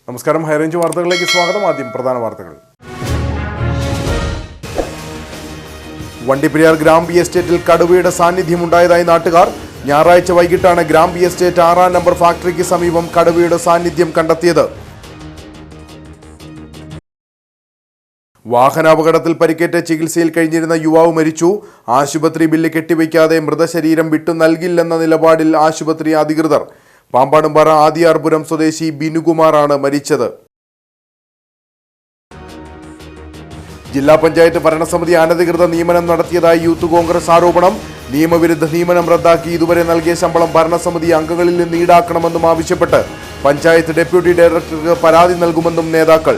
നമസ്കാരം, ഹൈറേഞ്ച് വാർത്തകളിലേക്ക് സ്വാഗതം. ആദ്യം പ്രധാന വാർത്തകൾ. വണ്ടിപ്പെരിയാർ ഗ്രാമ്പി എസ്റ്റേറ്റിൽ കടുവയുടെ സാന്നിധ്യമുണ്ടായതായി നാട്ടുകാർ. ഞായറാഴ്ച വൈകിട്ടാണ് ഗ്രാമ്പി എസ്റ്റേറ്റ് 6-ാം നമ്പർ ഫാക്ടറിക്ക് സമീപം കടുവയുടെ സാന്നിധ്യം കണ്ടെത്തിയത്. വാഹനാപകടത്തിൽ പരിക്കേറ്റ് ചികിത്സയിൽ കഴിഞ്ഞിരുന്ന യുവാവ് മരിച്ചു. ആശുപത്രി ബില്ല് കെട്ടിവയ്ക്കാതെ മൃതശരീരം വിട്ടു നൽകില്ലെന്ന നിലപാടിൽ ആശുപത്രി അധികൃതർ. പാമ്പാടുംപാറ ആദിയാർപുരം സ്വദേശി ബിനുകുമാറാണ് മരിച്ചത്. ജില്ലാ പഞ്ചായത്ത് ഭരണസമിതി അനധികൃത നിയമനം നടത്തിയതായി യൂത്ത് കോൺഗ്രസ് ആരോപണം. നിയമവിരുദ്ധ നിയമനം റദ്ദാക്കി ഇതുവരെ നൽകിയ ശമ്പളം ഭരണസമിതി അംഗങ്ങളിൽ നിന്ന് ഈടാക്കണമെന്നും ആവശ്യപ്പെട്ട് പഞ്ചായത്ത് ഡെപ്യൂട്ടി ഡയറക്ടർക്ക് പരാതി നൽകുമെന്നും നേതാക്കൾ.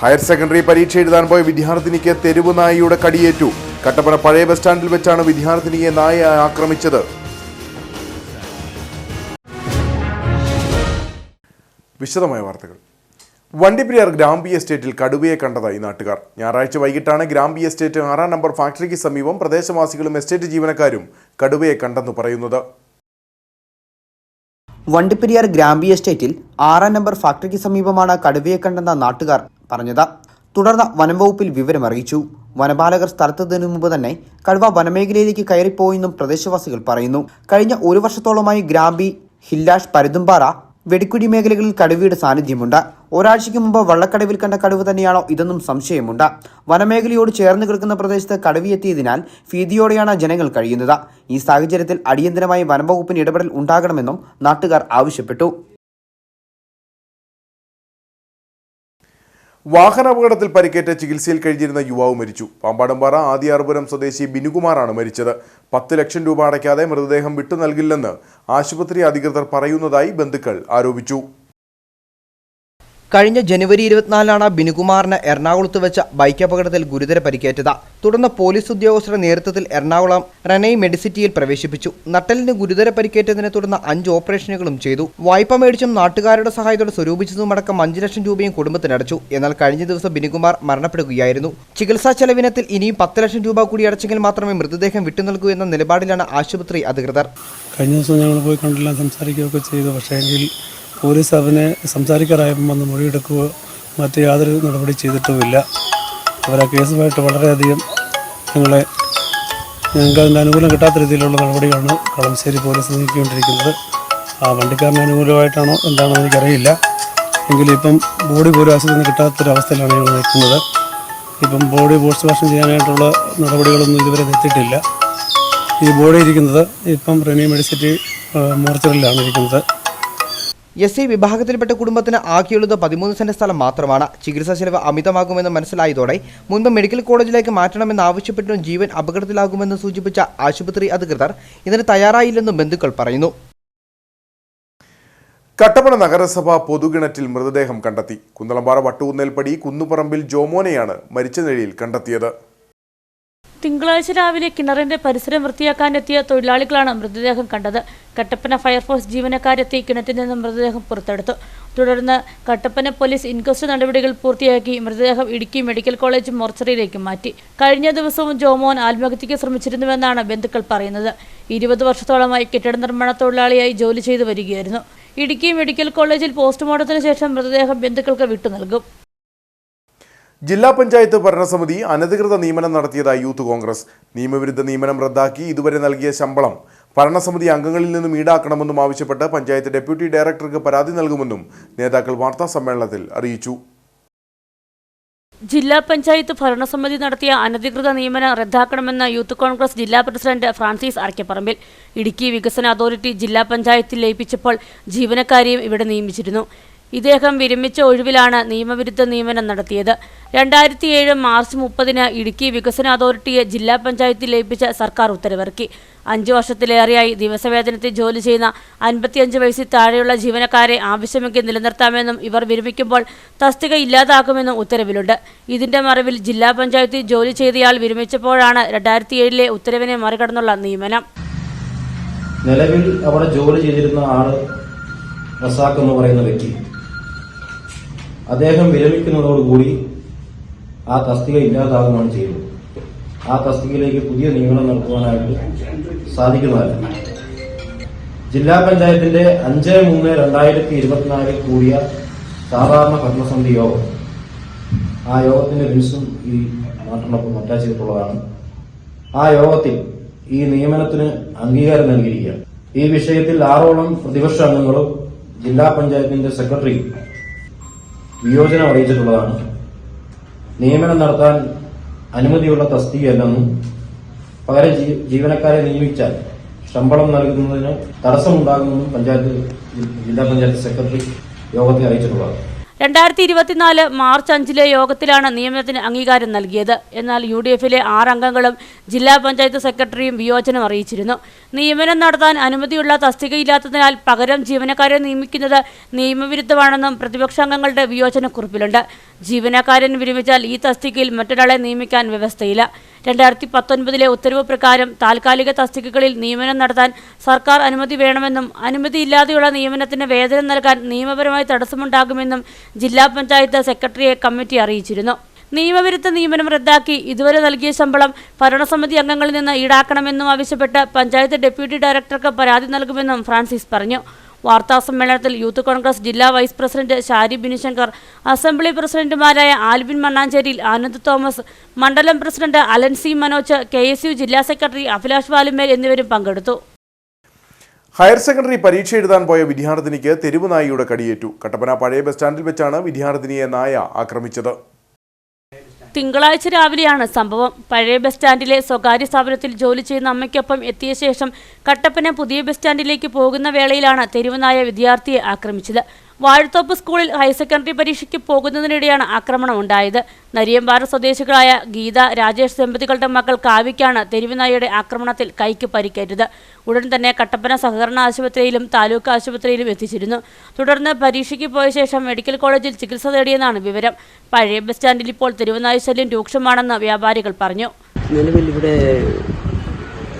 ഹയർ സെക്കൻഡറി പരീക്ഷ എഴുതാൻ പോയ വിദ്യാർത്ഥിനിക്ക് തെരുവ് നായയുടെ കടിയേറ്റു. കട്ടപ്പന പഴയ ബസ് സ്റ്റാൻഡിൽ വെച്ചാണ് വിദ്യാർത്ഥിനിയെ നായ ആക്രമിച്ചത്. വിശദമായ വാർത്തകൾ. വണ്ടിപ്പെരിയാർ ഗ്രാമ്പി എസ്റ്റേറ്റിൽ കടുവയെ കണ്ടതായി നാട്ടുകാർ. ഞായറാഴ്ച വൈകിട്ടാണ് ഗ്രാമ്പി എസ്റ്റേറ്റ് 6-ാം നമ്പർ ഫാക്ടറിക്ക് സമീപം പ്രദേശവാസികളും എസ്റ്റേറ്റ് ജീവനക്കാരും കടുവയെ കണ്ടെന്ന് പറയുന്നത്. വണ്ടിപ്പെരിയാർ ഗ്രാമ്പി എസ്റ്റേറ്റിൽ 6-ാം നമ്പർ ഫാക്ടറിക്ക് സമീപമാണ് കടുവയെ കണ്ടെന്ന നാട്ടുകാർ പറഞ്ഞത്. തുടർന്ന് വനംവകുപ്പിൽ വിവരമറിയിച്ചു. വനപാലകർ സ്ഥലത്തെത്തുന്നതിനു മുമ്പ് തന്നെ കടുവ വനമേഖലയിലേക്ക് കയറിപ്പോയെന്നും പ്രദേശവാസികൾ പറയുന്നു. കഴിഞ്ഞ 1 വർഷത്തോളമായി ഗ്രാമ്പി, ഹില്ലാഷ്, പരുന്തുംപാറ, വെടിക്കുടി മേഖലകളിൽ കടുവയുടെ സാന്നിധ്യമുണ്ട്. ഒരാഴ്ചയ്ക്ക് മുമ്പ് വള്ളക്കടവിൽ കണ്ട കടുവ തന്നെയാണോ ഇതെന്നും സംശയമുണ്ട്. വനമേഖലയോട് ചേർന്ന് കിടക്കുന്ന പ്രദേശത്ത് കടുവയെത്തിയതിനാൽ ഭീതിയോടെയാണ് ജനങ്ങൾ കഴിയുന്നത്. ഈ സാഹചര്യത്തിൽ അടിയന്തരമായി വനംവകുപ്പിന് ഇടപെടൽ ഉണ്ടാകണമെന്നും നാട്ടുകാർ ആവശ്യപ്പെട്ടു. വാഹനാപകടത്തിൽ പരിക്കേറ്റ് ചികിത്സയിൽ കഴിഞ്ഞിരുന്ന യുവാവ് മരിച്ചു. പാമ്പാടുംപാറ ആദിയാർപുരം സ്വദേശി ബിനുകുമാറാണ് മരിച്ചത്. 10 ലക്ഷം രൂപ അടയ്ക്കാതെ മൃതദേഹം വിട്ടു നൽകില്ലെന്ന് ആശുപത്രി അധികൃതർ പറയുന്നതായി ബന്ധുക്കൾ ആരോപിച്ചു. കഴിഞ്ഞ ജനുവരി 24-നാണ് ബിനുകുമാറിന് എറണാകുളത്ത് വെച്ച ബൈക്ക് അപകടത്തിൽ ഗുരുതര പരിക്കേറ്റത്. തുടർന്ന് പോലീസ് ഉദ്യോഗസ്ഥരുടെ നേതൃത്വത്തിൽ എറണാകുളം റെനൈ മെഡിസിറ്റിയിൽ പ്രവേശിപ്പിച്ചു. നട്ടലിന് ഗുരുതര പരിക്കേറ്റതിനെ തുടർന്ന് 5 ഓപ്പറേഷനുകളും ചെയ്തു. വായ്പ മേടിച്ചും നാട്ടുകാരുടെ സഹായത്തോടെ സ്വരൂപിച്ചതുമടക്കം 5 ലക്ഷം രൂപയും കുടുംബത്തിനടച്ചു. എന്നാൽ കഴിഞ്ഞ ദിവസം ബിനുകുമാർ മരണപ്പെടുകയായിരുന്നു. ചികിത്സാ ചെലവിനത്തിൽ ഇനിയും 10 ലക്ഷം രൂപ കൂടി അടച്ചെങ്കിൽ മാത്രമേ മൃതദേഹം വിട്ടുനൽകൂ എന്ന നിലപാടിലാണ് ആശുപത്രി അധികൃതർ. കഴിഞ്ഞ ദിവസം ഞങ്ങൾ പോയി കണ്ടെല്ലാം സംസാരിക്കുകയൊക്കെ ചെയ്തു. പക്ഷേ പോലീസ് അവനെ സംസാരിക്കാറായപ്പോൾ വന്ന് മൊഴിയെടുക്കുകയോ മറ്റ് യാതൊരു നടപടി ചെയ്തിട്ടുമില്ല. അവർ ആ കേസുമായിട്ട് വളരെയധികം ഞങ്ങൾക്ക് അതിന് അനുകൂലം കിട്ടാത്ത രീതിയിലുള്ള നടപടികളാണ് കളമശ്ശേരി പോലീസ് നീക്കിക്കൊണ്ടിരിക്കുന്നത്. ആ വണ്ടിക്കാരന് അനുകൂലമായിട്ടാണോ എന്താണെന്ന് എനിക്കറിയില്ല. എങ്കിലും ഇപ്പം ബോഡി പോലും ആശുപത്രിയിൽ നിന്ന് കിട്ടാത്തൊരവസ്ഥയിലാണ് ഞങ്ങൾ നിൽക്കുന്നത്. ഇപ്പം ബോഡി പോസ്റ്റ്മോർട്ടം ചെയ്യാനായിട്ടുള്ള നടപടികളൊന്നും ഇതുവരെ എത്തിയിട്ടില്ല. ഈ ബോഡി ഇരിക്കുന്നത് ഇപ്പം റെനി മെഡിസിറ്റി മോർച്ചറിലാണ് ഇരിക്കുന്നത്. SC വിഭാഗത്തിൽപ്പെട്ട കുടുംബത്തിന് ആകെയുള്ളത് 13 സെന്റ് സ്ഥലം മാത്രമാണ്. ചികിത്സാ ചെലവ് അമിതമാകുമെന്ന് മനസ്സിലായതോടെ മുൻപ് മെഡിക്കൽ കോളേജിലേക്ക് മാറ്റണമെന്ന് ആവശ്യപ്പെട്ടും ജീവൻ അപകടത്തിലാകുമെന്ന് സൂചിപ്പിച്ച ആശുപത്രി അധികൃതർ ഇതിന് തയ്യാറായില്ലെന്നും ബന്ധുക്കൾ പറയുന്നു. കട്ടപ്പന നഗരസഭ പൊതുകിണറ്റിൽ മൃതദേഹം കണ്ടെത്തി. കുന്നളമ്പാറ വട്ടുകുന്നേൽപ്പടി കുന്നുപറമ്പിൽ ജോമോനെയാണ് മരിച്ച നിലയിൽ കണ്ടെത്തിയത്. തിങ്കളാഴ്ച രാവിലെ കിണറിന്റെ പരിസരം വൃത്തിയാക്കാനെത്തിയ തൊഴിലാളികളാണ് മൃതദേഹം കണ്ടത്. കട്ടപ്പന ഫയർഫോഴ്സ് ജീവനക്കാരെത്തി കിണറ്റിൽ നിന്ന് മൃതദേഹം പുറത്തെടുത്തു. തുടർന്ന് കട്ടപ്പന പോലീസ് ഇൻക്വസ്റ്റ് നടപടികൾ പൂർത്തിയാക്കി മൃതദേഹം ഇടുക്കി മെഡിക്കൽ കോളേജ് മോർച്ചറിയിലേക്ക് മാറ്റി. കഴിഞ്ഞ ദിവസവും ജോമോൻ ആത്മഹത്യയ്ക്ക് ശ്രമിച്ചിരുന്നുവെന്നാണ് ബന്ധുക്കൾ പറയുന്നത്. 20 വർഷത്തോളമായി കെട്ടിട നിർമ്മാണ തൊഴിലാളിയായി ജോലി ചെയ്തു വരികയായിരുന്നു. ഇടുക്കി മെഡിക്കൽ കോളേജിൽ പോസ്റ്റ്മോർട്ടത്തിന് ശേഷം മൃതദേഹം ബന്ധുക്കൾക്ക് വിട്ടു നൽകും. ജില്ലാ പഞ്ചായത്ത് ഭരണസമിതി അനധികൃത നിയമനം നടത്തിയതായി യൂത്ത് കോൺഗ്രസ്. നിയമവിരുദ്ധ നിയമനം റദ്ദാക്കി ഇതുവരെ നൽകിയ ശമ്പളം ഭരണസമിതി അംഗങ്ങളിൽ നിന്നും ഈടാക്കണമെന്നും ആവശ്യപ്പെട്ട് പഞ്ചായത്ത് ഡെപ്യൂട്ടി ഡയറക്ടർക്ക് പരാതി നൽകുമെന്നും നേതാക്കൾ വാർത്താ സമ്മേളനത്തിൽ അറിയിച്ചു. ജില്ലാ പഞ്ചായത്ത് ഭരണസമിതി നടത്തിയ അനധികൃത നിയമനം റദ്ദാക്കണമെന്ന് യൂത്ത് കോൺഗ്രസ് ജില്ലാ പ്രസിഡന്റ് ഫ്രാൻസിസ് അറക്കപ്പറമ്പിൽ. ഇടുക്കി വികസന അതോറിറ്റി ജില്ലാ പഞ്ചായത്തിൽ ലയിപ്പിച്ചപ്പോൾ ജീവനക്കാരെയും ഇവിടെ നിയമിച്ചിരുന്നു. ഇദ്ദേഹം വിരമിച്ച ഒഴിവിലാണ് നിയമവിരുദ്ധ നിയമനം നടത്തിയത്. 2007 മാർച്ച് 30-ന് ഇടുക്കി വികസന അതോറിറ്റിയെ ജില്ലാ പഞ്ചായത്തിൽ ലയിപ്പിച്ച സർക്കാർ ഉത്തരവിറക്കി. 5 വർഷത്തിലേറെയായി ദിവസവേതനത്തിൽ ജോലി ചെയ്യുന്ന 55 വയസ്സിൽ താഴെയുള്ള ജീവനക്കാരെ ആവശ്യമെങ്കിൽ നിലനിർത്താമെന്നും ഇവർ വിരമിക്കുമ്പോൾ തസ്തിക ഇല്ലാതാക്കുമെന്നും ഉത്തരവിലുണ്ട്. ഇതിന്റെ മറവിൽ ജില്ലാ പഞ്ചായത്തിൽ ജോലി ചെയ്തയാൾ വിരമിച്ചപ്പോഴാണ് 2007-ലെ ഉത്തരവിനെ മറികടന്നുള്ള നിയമനം. നിലവിൽ അവിടെ ജോലി ചെയ്തിരുന്ന ആള് റസാഖ് എന്ന് പറയുന്ന വ്യക്തി, അദ്ദേഹം വിരമിക്കുന്നതോടുകൂടി ആ തസ്തിക ഇല്ലാതാകുകയാണ് ചെയ്യുന്നത്. ആ തസ്തികയിലേക്ക് പുതിയ നിയമനം നടത്തുവാനായിട്ട് സാധിക്കുന്നതല്ല. ജില്ലാ പഞ്ചായത്തിന്റെ 5/3/2024 കൂടിയ സാധാരണ ഭരണസമിതി യോഗം, ആ യോഗത്തിന്റെ മിനിറ്റ്സും ഈ നാട്ടിനൊപ്പം അറ്റാച്ച് ചെയ്തിട്ടുള്ളതാണ്. ആ യോഗത്തിൽ ഈ നിയമനത്തിന് അംഗീകാരം നൽകിയിരിക്കുകയാണ്. ഈ വിഷയത്തിൽ 6ഓളം പ്രതിപക്ഷ അംഗങ്ങളും ജില്ലാ പഞ്ചായത്തിന്റെ സെക്രട്ടറി വിയോജനം അറിയിച്ചിട്ടുള്ളതാണ്. നിയമനം നടത്താൻ അനുമതിയുള്ള തസ്തികയല്ലെന്നും പകരം ജീവനക്കാരെ നിയമിച്ചാൽ ശമ്പളം നൽകുന്നതിന് തടസ്സമുണ്ടാകുമെന്നും ജില്ലാ പഞ്ചായത്ത് സെക്രട്ടറി യോഗത്തെ അറിയിച്ചിട്ടുള്ളതാണ്. 2024 മാർച്ച് 5 യോഗത്തിലാണ് നിയമനത്തിന് അംഗീകാരം നൽകിയത്. എന്നാൽ UDFിലെ 6 അംഗങ്ങളും ജില്ലാ പഞ്ചായത്ത് സെക്രട്ടറിയും വിയോജനം അറിയിച്ചിരുന്നു. നിയമനം നടത്താൻ അനുമതിയുള്ള തസ്തികയില്ലാത്തതിനാൽ പകരം ജീവനക്കാരെ നിയമിക്കുന്നത് നിയമവിരുദ്ധമാണെന്നും പ്രതിപക്ഷാംഗങ്ങളുടെ വിയോജനക്കുറിപ്പിലുണ്ട്. ജീവനക്കാരൻ വിരമിച്ചാൽ ഈ തസ്തികയിൽ മറ്റൊരാളെ നിയമിക്കാൻ വ്യവസ്ഥയില്ല. 2019 ഉത്തരവ് പ്രകാരം താൽക്കാലിക തസ്തികകളിൽ നിയമനം നടത്താൻ സർക്കാർ അനുമതി വേണമെന്നും അനുമതിയില്ലാതെയുള്ള നിയമനത്തിന് വേതനം നൽകാൻ നിയമപരമായി തടസ്സമുണ്ടാകുമെന്നും ജില്ലാ പഞ്ചായത്ത് സെക്രട്ടറിയെ കമ്മിറ്റി അറിയിച്ചിരുന്നു. നിയമവിരുദ്ധ നിയമനം റദ്ദാക്കി ഇതുവരെ നൽകിയ ശമ്പളം ഭരണസമിതി അംഗങ്ങളിൽ നിന്ന് ഈടാക്കണമെന്നും ആവശ്യപ്പെട്ട് പഞ്ചായത്ത് ഡെപ്യൂട്ടി ഡയറക്ടർക്ക് പരാതി നൽകുമെന്നും ഫ്രാൻസിസ് പറഞ്ഞു. വാർത്താസമ്മേളനത്തിൽ യൂത്ത് കോൺഗ്രസ് ജില്ലാ vice president Shari Binishankar, assembly പ്രസിഡന്റുമാരായ ആൽബിൻ മണ്ണാഞ്ചേരിയിൽ, ആനന്ദ് തോമസ്, മണ്ഡലം president Alan C Manoj, KSU ജില്ലാ സെക്രട്ടറി അഭിലാഷ് വാലുമേൽ എന്നിവരും പങ്കെടുത്തു. ഹയർ സെക്കൻഡറി പരീക്ഷ എഴുതാൻ പോയ വിദ്യാർത്ഥിനിക്ക് തെരുവ് നായയുടെ കടിയേറ്റു. കട്ടപ്പന പഴയ ബസ് സ്റ്റാൻഡിൽ വെച്ചാണ് വിദ്യാർത്ഥിനിയെ നായ ആക്രമിച്ചത്. തിങ്കളാഴ്ച രാവിലെയാണ് സംഭവം. പഴയ ബസ് സ്റ്റാൻഡിലെ സ്വകാര്യ സ്ഥാപനത്തിൽ ജോലി ചെയ്യുന്ന അമ്മയ്ക്കൊപ്പം എത്തിയ ശേഷം കട്ടപ്പന പുതിയ ബസ് സ്റ്റാൻഡിലേക്ക് പോകുന്ന വേളയിലാണ് തെരുവുനായ വിദ്യാർത്ഥിയെ ആക്രമിച്ചത്. വാഴത്തോപ്പ് സ്കൂളിൽ ഹയർ സെക്കൻഡറി പരീക്ഷയ്ക്ക് പോകുന്നതിനിടെയാണ് ആക്രമണം ഉണ്ടായത്. നരിയമ്പാറ സ്വദേശികളായ ഗീത, രാജേഷ് ദമ്പതികളുടെ മകൾ കാവ്യയ്ക്കാണ് തെരുവുനായയുടെ ആക്രമണത്തിൽ കൈക്ക് പരിക്കേറ്റത്. ഉടൻ തന്നെ കട്ടപ്പന സഹകരണ ആശുപത്രിയിലും താലൂക്ക് ആശുപത്രിയിലും എത്തിച്ചിരുന്നു. തുടർന്ന് പരീക്ഷയ്ക്ക് പോയ ശേഷം മെഡിക്കൽ കോളേജിൽ ചികിത്സ തേടിയെന്നാണ് വിവരം. പഴയ ബസ് സ്റ്റാൻഡിൽ ഇപ്പോൾ തെരുവുനായ ശല്യം രൂക്ഷമാണെന്ന് വ്യാപാരികൾ പറഞ്ഞു. നിലവിൽ ഇവിടെ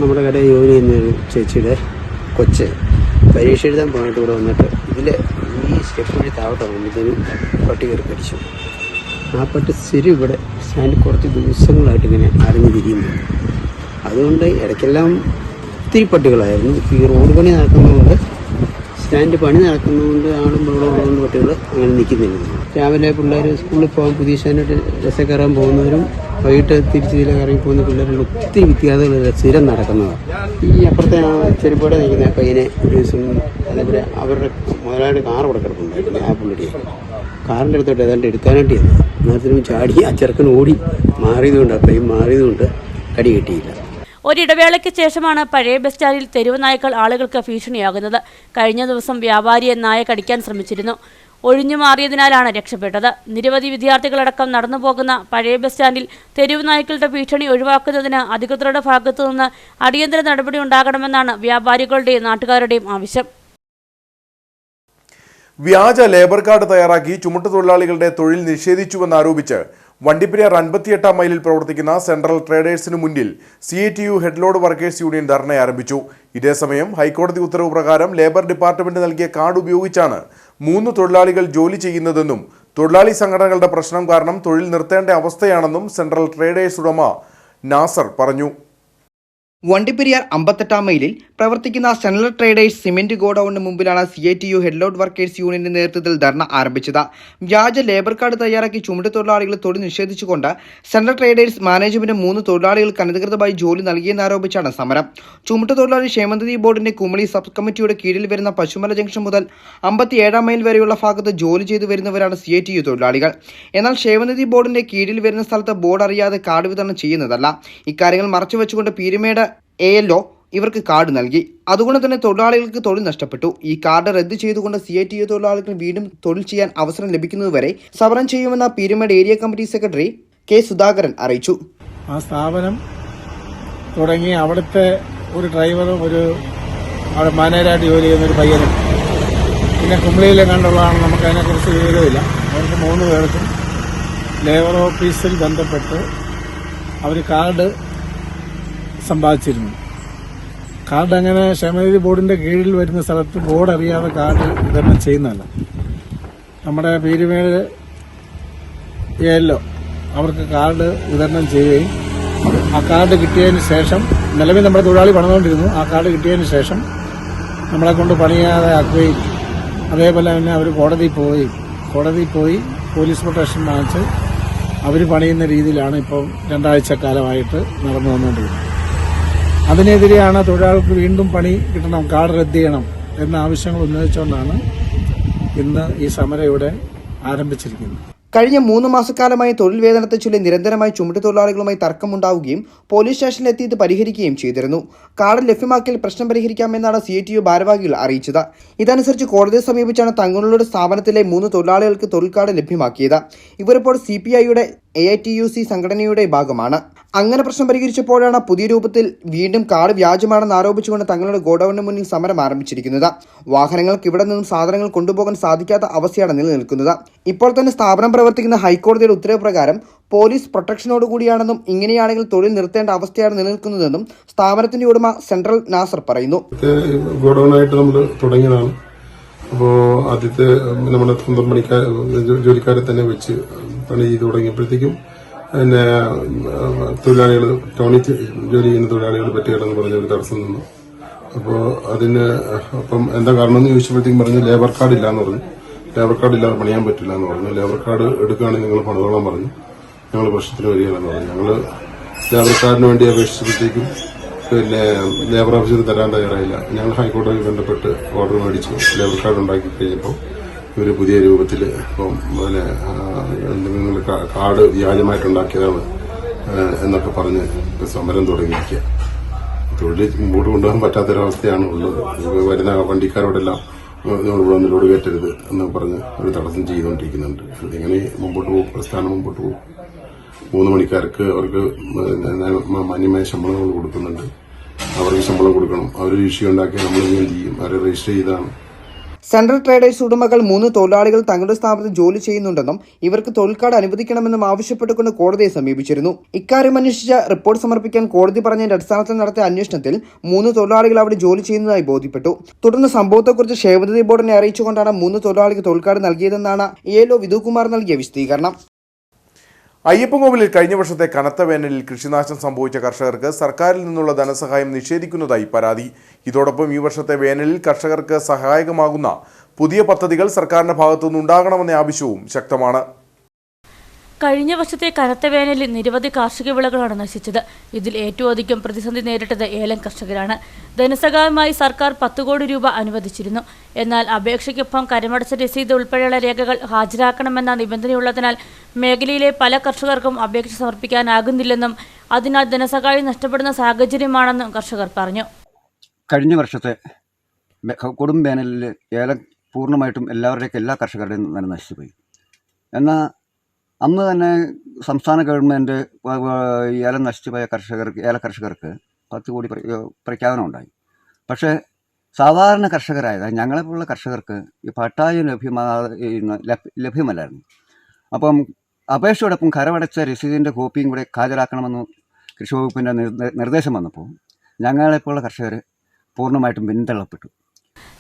നമ്മുടെ കടയിൽ ജോലി ചെയ്യുന്നൊരു ചേച്ചിയുടെ കൊച്ച് പരീക്ഷ എഴുതാൻ പോയിട്ട് ഇവിടെ വന്നിട്ട് ഇതിൽ ഈ സ്റ്റെപ്പ് വഴി താവട്ടെ വന്നതിന് പട്ടി കയറി കടിച്ചു. ആ പട്ടി സ്ഥിരം ഇവിടെ സ്റ്റാൻഡിൽ കുറച്ച് ദിവസങ്ങളായിട്ട് ഇങ്ങനെ അറിഞ്ഞു തിരിയുന്നു. അതുകൊണ്ട് ഇടയ്ക്കെല്ലാം ഒത്തിരി പട്ടികളായിരുന്നു. ഈ റോഡ് പണി നടക്കുന്നതുകൊണ്ട്, സ്റ്റാൻഡ് പണി നടക്കുന്നതുകൊണ്ട്, ആളും വെള്ളമുള്ളതുകൊണ്ട് പട്ടികൾ അങ്ങനെ നിൽക്കുന്നില്ല. രാവിലെ പിള്ളേർ സ്കൂളിൽ പോകാൻ പുതിയ സ്റ്റാൻഡിൽ രസം കയറാൻ പോകുന്നവരും വൈകിട്ട് തിരിച്ച് ഇതിലെ ഇറങ്ങി പോകുന്ന പിള്ളേരുടെ ഒത്തിരി വിദ്യാർത്ഥികൾ സ്ഥിരം നടക്കുന്നതാണ്. ഈ അപ്പുറത്തെ ചെരുപ്പോടെ നിൽക്കുന്ന പയ്യനെ ഒരു ദിവസം അതേപോലെ അവരുടെ മുതലായിട്ട് കാർ ഇവിടെ കിടപ്പുണ്ട്. ആ പുള്ളിയെ കാറിൻ്റെ അടുത്തോട്ട് ഏതാണ്ട് എടുക്കാനായിട്ട് ചെന്നു. നേരത്തിനും ചാടി ആ ചെറുക്കൻ ഓടി മാറിയതുകൊണ്ട് ആ പയ്യൻ മാറിയതുകൊണ്ട് കടി കിട്ടിയില്ല. ഒരിടവേളയ്ക്ക് ശേഷമാണ് പഴയ ബസ് സ്റ്റാൻഡിൽ തെരുവ് നായ്ക്കൾ ആളുകൾക്ക് ഭീഷണിയാകുന്നത്. കഴിഞ്ഞ ദിവസം വ്യാപാരിയെ നായ കടിക്കാൻ ശ്രമിച്ചിരുന്നു. ഒഴിഞ്ഞു മാറിയതിനാലാണ് രക്ഷപ്പെട്ടത്. നിരവധി വിദ്യാർത്ഥികളടക്കം നടന്നു പോകുന്ന പഴയ ബസ് സ്റ്റാൻഡിൽ തെരുവ് നായ്ക്കളുടെ ഭീഷണി ഒഴിവാക്കുന്നതിന് അധികൃതരുടെ ഭാഗത്തു നിന്ന് അടിയന്തര നടപടി ഉണ്ടാകണമെന്നാണ് വ്യാപാരികളുടെയും നാട്ടുകാരുടെയും ആവശ്യം. വ്യാജ ലേബർ കാർഡ് തയ്യാറാക്കി ചുമട്ടുതൊഴിലാളികളുടെ തൊഴിൽ നിഷേധിച്ചുവെന്നാരോപിച്ച് വണ്ടിപ്പെരിയാർ 58-ാം മൈലിൽ പ്രവർത്തിക്കുന്ന സെൻട്രൽ ട്രേഡേഴ്സിന് മുന്നിൽ CITU ഹെഡ്ലോഡ് വർക്കേഴ്സ് യൂണിയൻ ധർണ ആരംഭിച്ചു. ഇതേസമയം ഹൈക്കോടതി ഉത്തരവ് പ്രകാരം ലേബർ ഡിപ്പാർട്ട്മെന്റ് നൽകിയ കാർഡ് ഉപയോഗിച്ചാണ് 3 തൊഴിലാളികൾ ജോലി ചെയ്യുന്നതെന്നും തൊഴിലാളി സംഘടനകളുടെ പ്രശ്നം കാരണം തൊഴിൽ നിർത്തേണ്ട അവസ്ഥയാണെന്നും സെൻട്രൽ ട്രേഡേഴ്സ് ഉടമ നാസർ പറഞ്ഞു. വണ്ടിപ്പെരിയാർ 58-ാം മൈലിൽ പ്രവർത്തിക്കുന്ന സെൻട്രൽ ട്രേഡേഴ്സ് സിമന്റ് ഗോഡൌണിന് മുമ്പിലാണ് CITU ഹെഡ്ലോഡ് വർക്കേഴ്സ് യൂണിയന്റെ നേതൃത്വത്തിൽ ധർണ ആരംഭിച്ചത്. വ്യാജ ലേബർ കാർഡ് തയ്യാറാക്കി ചുമട്ടുതൊഴിലാളികളെ തൊഴിൽ നിഷേധിച്ചുകൊണ്ട് സെൻട്രൽ ട്രേഡേഴ്സ് മാനേജ്മെന്റ് 3 തൊഴിലാളികൾക്ക് അനധികൃതമായി ജോലി നൽകിയെന്നാരോപിച്ചാണ് സമരം. ചുമട്ടുതൊഴിലാളി ക്ഷേമനിധി ബോർഡിന്റെ കുമളി സബ് കമ്മിറ്റിയുടെ കീഴിൽ വരുന്ന പശുമല ജംഗ്ഷൻ മുതൽ 57-ാം മൈൽ വരെയുള്ള ഭാഗത്ത് ജോലി ചെയ്തു വരുന്നവരാണ് CITU തൊഴിലാളികൾ. എന്നാൽ ക്ഷേമനിധി ബോർഡിന്റെ കീഴിൽ വരുന്ന സ്ഥലത്ത് ബോർഡ് അറിയാതെ കാർഡ് വിതരണം ചെയ്യുന്നതല്ല. ഇക്കാര്യങ്ങൾ മറച്ചുവെച്ചുകൊണ്ട് പീരുമേട് ALO ഇവർക്ക് കാർഡ് നൽകി. അതുകൊണ്ട് തന്നെ തൊഴിലാളികൾക്ക് തൊഴിൽ നഷ്ടപ്പെട്ടു. ഈ കാർഡ് റദ്ദ് ചെയ്തുകൊണ്ട് CITU തൊഴിലാളികൾ വീണ്ടും തൊഴിൽ ചെയ്യാൻ അവസരം ലഭിക്കുന്നതുവരെ സമരം ചെയ്യുമെന്ന Peermade area committee secretary K Sudhakaran അറിയിച്ചു. ആ സ്ഥാപനം തുടങ്ങി അവിടുത്തെ ഒരു ഡ്രൈവറും അവിടെ മാനേജരായിട്ട് ജോലി ചെയ്യുന്ന ഒരു പയ്യനും പിന്നെ കുമളിയിലെ കണ്ടുള്ളതാണ്. നമുക്ക് അതിനെക്കുറിച്ച് വിവരമില്ല. അവർക്ക് 3 പേർക്കും ലേബർ ഓഫീസിൽ ബന്ധപ്പെട്ട് അവർ കാർഡ് സമ്പാദിച്ചിരുന്നു. കാർഡ് അങ്ങനെ ക്ഷേമനിധി ബോർഡിന്റെ കീഴിൽ വരുന്ന സ്ഥലത്ത് ബോർഡ് അറിയാതെ കാർഡ് വിതരണം ചെയ്യുന്നതല്ല. നമ്മുടെ പീരുമേട് ALO അവർക്ക് കാർഡ് വിതരണം ചെയ്യുകയും ആ കാർഡ് കിട്ടിയതിന് ശേഷം, നിലവിൽ നമ്മുടെ തൊഴിലാളി പണിതുകൊണ്ടിരുന്നു, ആ കാർഡ് കിട്ടിയതിന് ശേഷം നമ്മളെ കൊണ്ട് പണിയാതെ ആക്കുകയും അതേപോലെ തന്നെ അവർ കോടതിയിൽ പോയി പോലീസ് പ്രൊട്ടക്ഷൻ വാങ്ങിച്ച് അവർ പണിയുന്ന രീതിയിലാണ് ഇപ്പം 2 ആഴ്ചക്കാലമായിട്ട് നടന്നു വന്നുകൊണ്ടിരിക്കുന്നത്. അതിനെതിരെയാണ് തൊഴിലാളികൾക്ക് വീണ്ടും പണി കിട്ടണം, കാർഡ് റദ്ദ് ചെയ്യണം എന്ന ആവശ്യങ്ങൾ ഉന്നയിച്ചുകൊണ്ടാണ് ഇന്ന് ഈ സമരം ഇവിടെ ആരംഭിച്ചിരിക്കുന്നത്. കഴിഞ്ഞ 3 മാസക്കാലമായി തൊഴിൽ വേതനത്തെ ചൊല്ലി നിരന്തരമായി ചുമട്ടുതൊഴിലാളികളുമായി തർക്കമുണ്ടാവുകയും പോലീസ് സ്റ്റേഷനിലെത്തി ഇത് പരിഹരിക്കുകയും ചെയ്തിരുന്നു. കാർഡ് ലഭ്യമാക്കിയാൽ പ്രശ്നം പരിഹരിക്കാമെന്നാണ് CITU ഭാരവാഹികൾ അറിയിച്ചത്. ഇതനുസരിച്ച് കോടതിയെ സമീപിച്ചാണ് തങ്ങളുടെ സ്ഥാപനത്തിലെ 3 തൊഴിലാളികൾക്ക് തൊഴിൽ കാർഡ് ലഭ്യമാക്കിയത്. ഇവരിപ്പോൾ CPIയുടെ AITUC സംഘടനയുടെ ഭാഗമാണ്. അങ്ങനെ പ്രശ്നം പരിഹരിച്ചപ്പോഴാണ് പുതിയ രൂപത്തിൽ വീണ്ടും കാർഡ് വ്യാജമാണെന്ന് ആരോപിച്ചുകൊണ്ട് തങ്ങളുടെ ഗോഡൌണിന് മുന്നിൽ സമരം ആരംഭിച്ചിരിക്കുന്നത്. വാഹനങ്ങൾക്ക് ഇവിടെ നിന്നും സാധനങ്ങൾ കൊണ്ടുപോകാൻ സാധിക്കാത്ത അവസ്ഥയാണ് നിലനിൽക്കുന്നത്. ഇപ്പോൾ തന്നെ സ്ഥാപനം പ്രവർത്തിക്കുന്ന ഹൈക്കോടതിയുടെ ഉത്തരവ് പ്രകാരം പോലീസ് പ്രൊട്ടക്ഷനോടുകൂടിയാണെന്നും ഇങ്ങനെയാണെങ്കിൽ തൊഴിൽ നിർത്തേണ്ട അവസ്ഥയാണ് നിലനിൽക്കുന്നതെന്നും സ്ഥാപനത്തിന്റെ ഉടമ സെൻട്രൽ നാസർ പറയുന്നു. ഗോഡൌണായിട്ട് നമ്മൾ തുടങ്ങിയതാണ്. അപ്പോൾ ആദ്യത്തെ നമ്മുടെ സ്വന്തം ജോലിക്കാരെ തന്നെ വെച്ച് പണി ചെയ്ത് തുടങ്ങിയപ്പോഴത്തേക്കും പിന്നെ തൊഴിലാളികൾ ടൗണിൽ ജോലി ചെയ്യുന്ന തൊഴിലാളികൾ പറ്റുകയാണെന്ന് പറഞ്ഞ ഒരു തടസ്സം നിന്നു. അപ്പോൾ അപ്പം എന്താ കാരണം എന്ന് ചോദിച്ചപ്പോഴത്തേക്കും പറഞ്ഞു ലേബർ കാർഡ് ഇല്ലാന്ന് പറഞ്ഞു. ലേബർ കാർഡ് ഇല്ലാതെ പണിയാൻ പറ്റില്ല എന്ന് പറഞ്ഞു. ലേബർ കാർഡ് എടുക്കുകയാണെങ്കിൽ നിങ്ങൾ പണിതോളാൻ പറഞ്ഞു. ഞങ്ങൾ പ്രശ്നത്തിന് വരികയാണെന്ന് പറഞ്ഞു. ഞങ്ങൾ ലേബർ കാർഡിന് വേണ്ടി അപേക്ഷിച്ചപ്പോഴത്തേക്കും പിന്നെ ലേബർ ഓഫീസർ തരാൻ തയ്യാറായില്ല. ഞങ്ങൾ ഹൈക്കോടതിയിൽ ബന്ധപ്പെട്ട് ഓർഡർ മേടിച്ചു. ലേബർ കാർഡ് ഉണ്ടാക്കി കഴിഞ്ഞപ്പോൾ ഇവർ പുതിയ രൂപത്തിൽ ഇപ്പം പിന്നെ നിങ്ങൾ കാർഡ് വ്യാജമായിട്ടുണ്ടാക്കിയതാണ് എന്നൊക്കെ പറഞ്ഞ് സമരം തുടങ്ങിയിരിക്കുക. തൊഴിൽ മുമ്പോട്ട് കൊണ്ടുപോകാൻ പറ്റാത്തൊരവസ്ഥയാണ് ഉള്ളത്. വരുന്ന വണ്ടിക്കാരോടെല്ലാം ഇവിടെ ഒന്ന് ലോഡ് കയറ്റരുത് എന്ന് പറഞ്ഞ് ഒരു തടസ്സം ചെയ്തുകൊണ്ടിരിക്കുന്നുണ്ട്. ഇങ്ങനെ മുമ്പോട്ട് പോകും, പ്രസ്ഥാനം മുമ്പോട്ട് പോകും. 3 മണിക്കാർക്ക് അവർക്ക് മാന്യമായ ശമ്പളങ്ങൾ കൊടുക്കുന്നുണ്ട്. അവർക്ക് ശമ്പളം കൊടുക്കണം. അവരൊരു ഇഷ്യൂ ഉണ്ടാക്കി നമ്മൾ ഇങ്ങനെ ചെയ്യും. അവരെ രജിസ്റ്റർ ചെയ്താണ്. സെൻട്രൽ ട്രേഡേഴ്സ് ഉടമകൾ 3 തൊഴിലാളികൾ തങ്ങളുടെ സ്ഥാപനത്തിൽ ജോലി ചെയ്യുന്നുണ്ടെന്നും ഇവർക്ക് തൊഴിൽ കാർഡ് അനുവദിക്കണമെന്നും ആവശ്യപ്പെട്ടുകൊണ്ട് കോടതിയെ സമീപിച്ചിരുന്നു. ഇക്കാര്യം അന്വേഷിച്ച റിപ്പോർട്ട് സമർപ്പിക്കാൻ കോടതി പറഞ്ഞതിന്റെ അടിസ്ഥാനത്തിൽ നടത്തിയ അന്വേഷണത്തിൽ 3 തൊഴിലാളികൾ അവിടെ ജോലി ചെയ്യുന്നതായി ബോധ്യപ്പെട്ടു. തുടർന്ന് സംഭവത്തെക്കുറിച്ച് ക്ഷേമനിധി ബോർഡിനെ അറിയിച്ചുകൊണ്ടാണ് 3 തൊഴിലാളിക്ക് തൊഴിൽ കാർഡ് നൽകിയതെന്നാണ് ELO വിധുകുമാർ നൽകിയ വിശദീകരണം. അയ്യപ്പൻകോവിലിൽ കഴിഞ്ഞ വർഷത്തെ കനത്ത വേനലിൽ കൃഷിനാശം സംഭവിച്ച കർഷകർക്ക് സർക്കാരിൽ നിന്നുള്ള ധനസഹായം നിഷേധിക്കുന്നതായി പരാതി. ഇതോടൊപ്പം ഈ വർഷത്തെ വേനലിൽ കർഷകർക്ക് സഹായകമാകുന്ന പുതിയ പദ്ധതികൾ സർക്കാരിന്റെ ഭാഗത്തുനിന്ന് ഉണ്ടാകണമെന്ന ആവശ്യവും ശക്തമാണ്. കഴിഞ്ഞ വർഷത്തെ കനത്ത വേനലിൽ നിരവധി കാർഷിക വിളകളാണ് നശിച്ചത്. ഇതിൽ ഏറ്റവും അധികം പ്രതിസന്ധി നേരിട്ടത് ഏലം കർഷകരാണ്. ധനസഹായമായി സർക്കാർ 10 കോടി രൂപ അനുവദിച്ചിരുന്നു. എന്നാൽ അപേക്ഷയ്ക്കൊപ്പം കരമടച്ച രസീത് ഉൾപ്പെടെയുള്ള രേഖകൾ ഹാജരാക്കണമെന്ന നിബന്ധനയുള്ളതിനാൽ മേഖലയിലെ പല കർഷകർക്കും അപേക്ഷ സമർപ്പിക്കാനാകുന്നില്ലെന്നും അതിനാൽ ധനസഹായം നഷ്ടപ്പെടുന്ന സാഹചര്യമാണെന്നും കർഷകർ പറഞ്ഞു. കഴിഞ്ഞ വർഷത്തെ കൊടും വേനലിൽ ഏലം പൂർണ്ണമായിട്ടും എല്ലാ കർഷകരുടെയും തന്നെ നശിച്ചുപോയി. എന്നാൽ അന്ന് തന്നെ സംസ്ഥാന ഗവൺമെൻറ് ഏലം നശിച്ചുപോയ ഏലകർഷകർക്ക് 10 കോടി പ്രഖ്യാപനം ഉണ്ടായി. പക്ഷേ സാധാരണ കർഷകരായ ഞങ്ങളെപ്പോലുള്ള കർഷകർക്ക് ഈ പട്ടായം ലഭ്യമല്ലായിരുന്നു. അപ്പം അപേക്ഷയോടൊപ്പം കരമടച്ച രസീതിൻ്റെ കോപ്പിയും കൂടെ ഹാജരാക്കണമെന്ന് കൃഷി വകുപ്പിൻ്റെ നിർദ്ദേശം വന്നപ്പോൾ ഞങ്ങളെപ്പോലുള്ള കർഷകർ പൂർണ്ണമായിട്ടും പിന്തള്ളപ്പെട്ടു.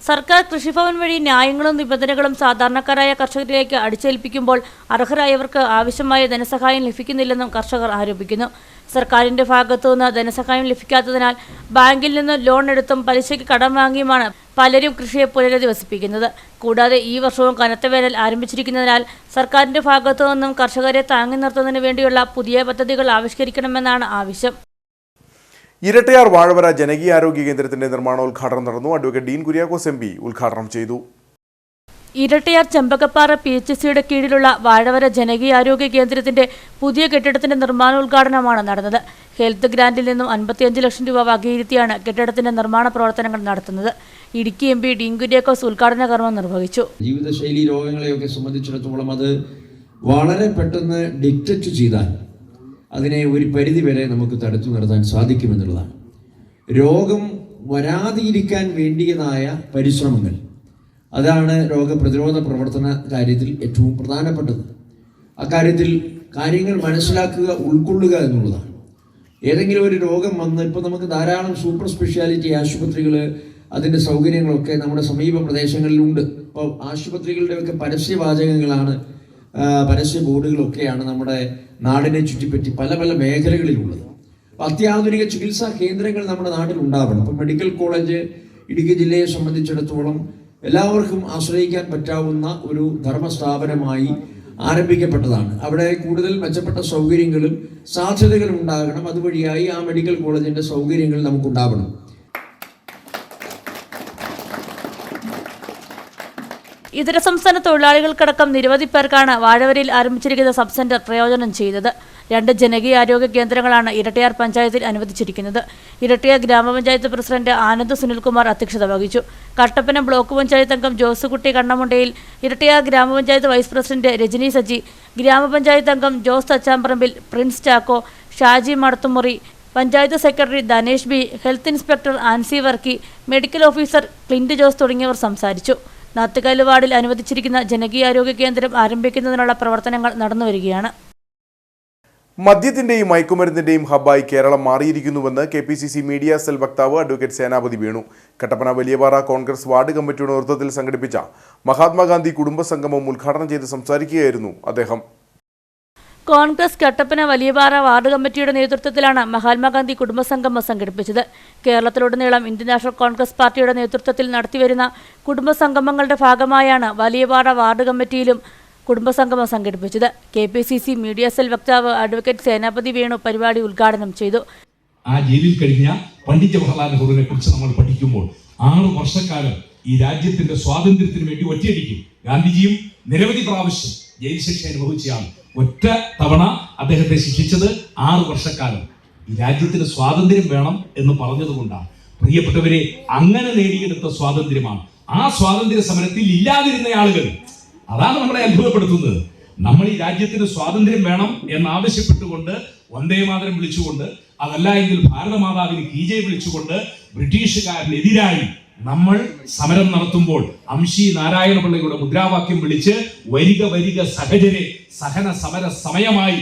സർക്കാർ കൃഷിഭവൻ വഴി ന്യായങ്ങളും നിബന്ധനകളും സാധാരണക്കാരായ കർഷകരിലേക്ക് അടിച്ചേൽപ്പിക്കുമ്പോൾ അർഹരായവർക്ക് ആവശ്യമായ ധനസഹായം ലഭിക്കുന്നില്ലെന്നും കർഷകർ ആരോപിക്കുന്നു. സർക്കാരിന്റെ ഭാഗത്തുനിന്ന് ധനസഹായം ലഭിക്കാത്തതിനാൽ ബാങ്കിൽ നിന്ന് ലോൺ എടുത്തും പലിശയ്ക്ക് കടം വാങ്ങിയുമാണ് പലരും കൃഷിയെ പുനരധിവസിപ്പിക്കുന്നത്. കൂടാതെ ഈ വർഷവും കനത്ത വേനൽ ആരംഭിച്ചിരിക്കുന്നതിനാൽ സർക്കാരിന്റെ ഭാഗത്തുനിന്നും കർഷകരെ താങ്ങി നിർത്തുന്നതിന് വേണ്ടിയുള്ള പുതിയ പദ്ധതികൾ ആവിഷ്കരിക്കണമെന്നാണ് ആവശ്യം. ഇരട്ടയാർ വാഴവര ജനകീയാരോഗ്യ കേന്ദ്രത്തിന്റെ നിർമ്മാണോദ്ഘാടനം നടന്നു. അഡ്വക്കേറ്റ് ഡീൻ കുര്യാക്കോസ് MP ഉദ്ഘാടനം ചെയ്തു. ഇരട്ടയാർ ചെമ്പകപ്പാറ PHCയുടെ കീഴിലുള്ള വാഴവര ജനകീയാരോഗ്യ കേന്ദ്രത്തിന്റെ പുതിയ കെട്ടിടത്തിന്റെ നിർമ്മാണോദ്ഘാടനമാണ് നടന്നത്. ഹെൽത്ത് ഗ്രാന്റിൽ നിന്നും 55 ലക്ഷം രൂപ വകയിരുത്തിയാണ് കെട്ടിടത്തിന്റെ നിർമ്മാണ പ്രവർത്തനങ്ങൾ നടത്തുന്നത്. ഇടുക്കി MP ഡീൻ കുര്യാക്കോസ് ഉദ്ഘാടന കർമ്മം നിർവഹിച്ചു. ജീവിതശൈലി രോഗങ്ങളെയൊക്കെ സംബന്ധിച്ചിടത്തോളം അത് വളരെ പെട്ടെന്ന് ഡിറ്റക്റ്റ് ചെയ്താൽ അതിനെ ഒരു പരിധി വരെ നമുക്ക് തടുത്തു നിർത്താൻ സാധിക്കുമെന്നുള്ളതാണ്. രോഗം വരാതിരിക്കാൻ വേണ്ടിയതായ പരിശ്രമങ്ങൾ, അതാണ് രോഗപ്രതിരോധ പ്രവർത്തന കാര്യത്തിൽ ഏറ്റവും പ്രധാനപ്പെട്ടത്. അക്കാര്യത്തിൽ കാര്യങ്ങൾ മനസ്സിലാക്കുക, ഉൾക്കൊള്ളുക എന്നുള്ളതാണ്. ഏതെങ്കിലും ഒരു രോഗം വന്ന് ഇപ്പോൾ നമുക്ക് ധാരാളം സൂപ്പർ സ്പെഷ്യാലിറ്റി ആശുപത്രികൾ, അതിൻ്റെ സൗകര്യങ്ങളൊക്കെ നമ്മുടെ സമീപ പ്രദേശങ്ങളിലുണ്ട്. ഇപ്പോൾ ആശുപത്രികളുടെയൊക്കെ പരസ്യവാചകങ്ങളാണ്, പരസ്യ ബോർഡുകളൊക്കെയാണ് നമ്മുടെ നാടിനെ ചുറ്റിപ്പറ്റി പല പല മേഖലകളിലുള്ളത്. അത്യാധുനിക ചികിത്സാ കേന്ദ്രങ്ങൾ നമ്മുടെ നാട്ടിൽ ഉണ്ടാവണം. ഇപ്പം മെഡിക്കൽ കോളേജ് ഇടുക്കി ജില്ലയെ സംബന്ധിച്ചിടത്തോളം എല്ലാവർക്കും ആശ്രയിക്കാൻ പറ്റാവുന്ന ഒരു ധർമ്മസ്ഥാപനമായി ആരംഭിക്കപ്പെട്ടതാണ്. അവിടെ കൂടുതൽ മെച്ചപ്പെട്ട സൗകര്യങ്ങളും സാധ്യതകളും ഉണ്ടാകണം. അതുവഴിയായി ആ മെഡിക്കൽ കോളേജിൻ്റെ സൗകര്യങ്ങൾ നമുക്കുണ്ടാവണം. ഇതര സംസ്ഥാന തൊഴിലാളികൾക്കടക്കം നിരവധി പേർക്കാണ് വാഴവരയിൽ ആരംഭിച്ചിരിക്കുന്ന സബ് സെന്റർ പ്രയോജനം ചെയ്തത്. 2 ജനകീയ ആരോഗ്യ കേന്ദ്രങ്ങളാണ് ഇരട്ടിയാർ പഞ്ചായത്തിൽ അനുവദിച്ചിരിക്കുന്നത്. ഇരട്ടിയാർ ഗ്രാമപഞ്ചായത്ത് പ്രസിഡന്റ് ആനന്ദ് സുനിൽകുമാർ അധ്യക്ഷത വഹിച്ചു. കട്ടപ്പന ബ്ലോക്ക് പഞ്ചായത്ത് അംഗം ജോസുകുട്ടി കണ്ണമുണ്ടയിൽ, ഇരട്ടിയാർ ഗ്രാമപഞ്ചായത്ത് വൈസ് പ്രസിഡന്റ് രജനി സജി, ഗ്രാമപഞ്ചായത്ത് അംഗം Jose Thachamparambil, Prince Chacko, Shaji Madathumuri, panchayat secretary Dhanesh B, health inspector Ancy Varkey, medical officer Clint Jose തുടങ്ങിയവർ സംസാരിച്ചു. നാത്തുകല്ല് വാർഡിൽ അനുവദിച്ചിരിക്കുന്ന ജനകീയ ആരോഗ്യ കേന്ദ്രം ആരംഭിക്കുന്നതിനുള്ള പ്രവർത്തനങ്ങൾ നടന്നുവരികയാണ്. മദ്യത്തിന്റെയും മയക്കുമരുന്നിന്റെയും ഹബ്ബായി കേരളം മാറിയിരിക്കുന്നുവെന്ന് KPCC മീഡിയ സെൽ വക്താവ് അഡ്വക്കേറ്റ് സേനാപതി വേണു. കട്ടപ്പന വലിയപാറ കോൺഗ്രസ് വാർഡ് കമ്മിറ്റിയുടെ നേതൃത്വത്തിൽ സംഘടിപ്പിച്ച മഹാത്മാഗാന്ധി കുടുംബ സംഗമം ഉദ്ഘാടനം ചെയ്ത് സംസാരിക്കുകയായിരുന്നു അദ്ദേഹം. കോൺഗ്രസ് കട്ടപ്പന വലിയപാറ വാർഡ് കമ്മിറ്റിയുടെ നേതൃത്വത്തിലാണ് മഹാത്മാഗാന്ധി കുടുംബസംഗമം സംഘടിപ്പിച്ചത്. കേരളത്തിലുടനീളം ഇന്ത്യൻ നാഷണൽ കോൺഗ്രസ് പാർട്ടിയുടെ നേതൃത്വത്തിൽ നടത്തിവരുന്ന കുടുംബസംഗമങ്ങളുടെ ഭാഗമായാണ് വലിയപാറ വാർഡ് കമ്മിറ്റിയിലും കുടുംബസംഗമം സംഘടിപ്പിച്ചത്. KPCC മീഡിയ സെൽ വക്താവ് അഡ്വക്കേറ്റ് സേനാപതി വേണു പരിപാടി ഉദ്ഘാടനം ചെയ്തു. ആ ജയിലിൽ കഴിഞ്ഞ പണ്ഡിറ്റ് ജവഹർലാൽ നെഹ്റുവിനെ കുറിച്ച് നമ്മൾ പഠിക്കുമ്പോൾ 6 വർഷക്കാലം ഈ രാജ്യത്തിന്റെ സ്വാതന്ത്ര്യത്തിന് വേണ്ടി ഒറ്റയടിക്കും. ഗാന്ധിജിയും നിരവധി പ്രാവശ്യം ജയിൽ ശിക്ഷ അനുഭവിച്ചയാൾ. ഒറ്റ തവണ അദ്ദേഹത്തെ ശിക്ഷിച്ചത് 6 വർഷക്കാലം. ഈ രാജ്യത്തിന് സ്വാതന്ത്ര്യം വേണം എന്ന് പറഞ്ഞതുകൊണ്ടാണ്. പ്രിയപ്പെട്ടവരെ, അങ്ങനെ നേടിയെടുത്ത സ്വാതന്ത്ര്യമാണ്. ആ സ്വാതന്ത്ര്യ സമരത്തിൽ ഇല്ലാതിരുന്ന ആളുകൾ, അതാണ് നമ്മളെ അത്ഭുതപ്പെടുത്തുന്നത്. നമ്മൾ ഈ രാജ്യത്തിന് സ്വാതന്ത്ര്യം വേണം എന്നാവശ്യപ്പെട്ടുകൊണ്ട് വന്ദേമാതരം വിളിച്ചുകൊണ്ട്, അതല്ല എങ്കിൽ ഭാരതമാതാവിന് കീജെ വിളിച്ചുകൊണ്ട് ബ്രിട്ടീഷുകാരനെതിരായി നമ്മൾ സമരം നടത്തുമ്പോൾ അംശി നാരായണപിള്ളയുടെ മുദ്രാവാക്യം വിളിച്ച് വരിക വരിക സഹജരെ സഹന സമര സമയമായി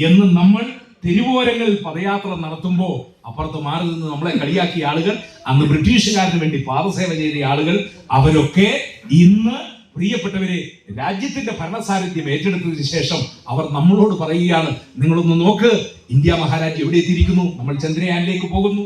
എന്ന് നമ്മൾ തെരുവോരങ്ങളിൽ പദയാത്ര നടത്തുമ്പോൾ അപ്പുറത്ത് മാറി നിന്ന് നമ്മളെ കളിയാക്കിയ ആളുകൾ, അന്ന് ബ്രിട്ടീഷുകാരന് വേണ്ടി പാദസേവ ചെയ്ത ആളുകൾ, അവരൊക്കെ ഇന്ന് പ്രിയപ്പെട്ടവരെ രാജ്യത്തിന്റെ ഭരണസാരഥ്യം ഏറ്റെടുത്തതിന് ശേഷം അവർ നമ്മളോട് പറയുകയാണ്, നിങ്ങളൊന്ന് നോക്ക്, ഇന്ത്യ മഹാരാജ്യം എവിടെ എത്തിയിരിക്കുന്നു, നമ്മൾ ചന്ദ്രയാനിലേക്ക് പോകുന്നു.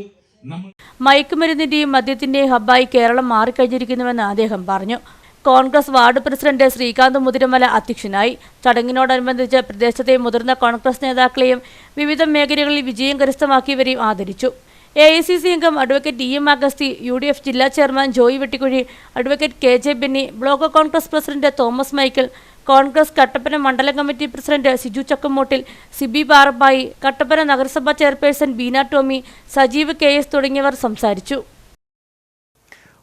മയക്കുമരുന്നിന്റെയും മദ്യത്തിന്റെയും ഹബ്ബായി കേരളം മാറിക്കഴിഞ്ഞിരിക്കുന്നുവെന്ന് അദ്ദേഹം പറഞ്ഞു. കോൺഗ്രസ് വാർഡ് പ്രസിഡന്റ് ശ്രീകാന്ത് മുതിരമല അധ്യക്ഷനായി. ചടങ്ങിനോടനുബന്ധിച്ച് പ്രദേശത്തെ മുതിർന്ന കോൺഗ്രസ് നേതാക്കളെയും വിവിധ മേഖലകളിൽ വിജയം കരസ്ഥമാക്കിയവരെയും ആദരിച്ചു. AICC അംഗം അഡ്വക്കേറ്റ് EM അഗസ്തി, UDF ജില്ലാ chairman Joy Vettikuzhi, advocate KJ Benny, block Congress president Thomas Michael, Congress Kattappana മണ്ഡലം കമ്മിറ്റി പ്രസിഡന്റ് സിജു ചക്കമോട്ടിൽ, സിബി പാറപ്പായി, കട്ടപ്പന നഗരസഭാ ചെയർപേഴ്സൺ ബീന ടോമി, സജീവ് KS തുടങ്ങിയവർ സംസാരിച്ചു.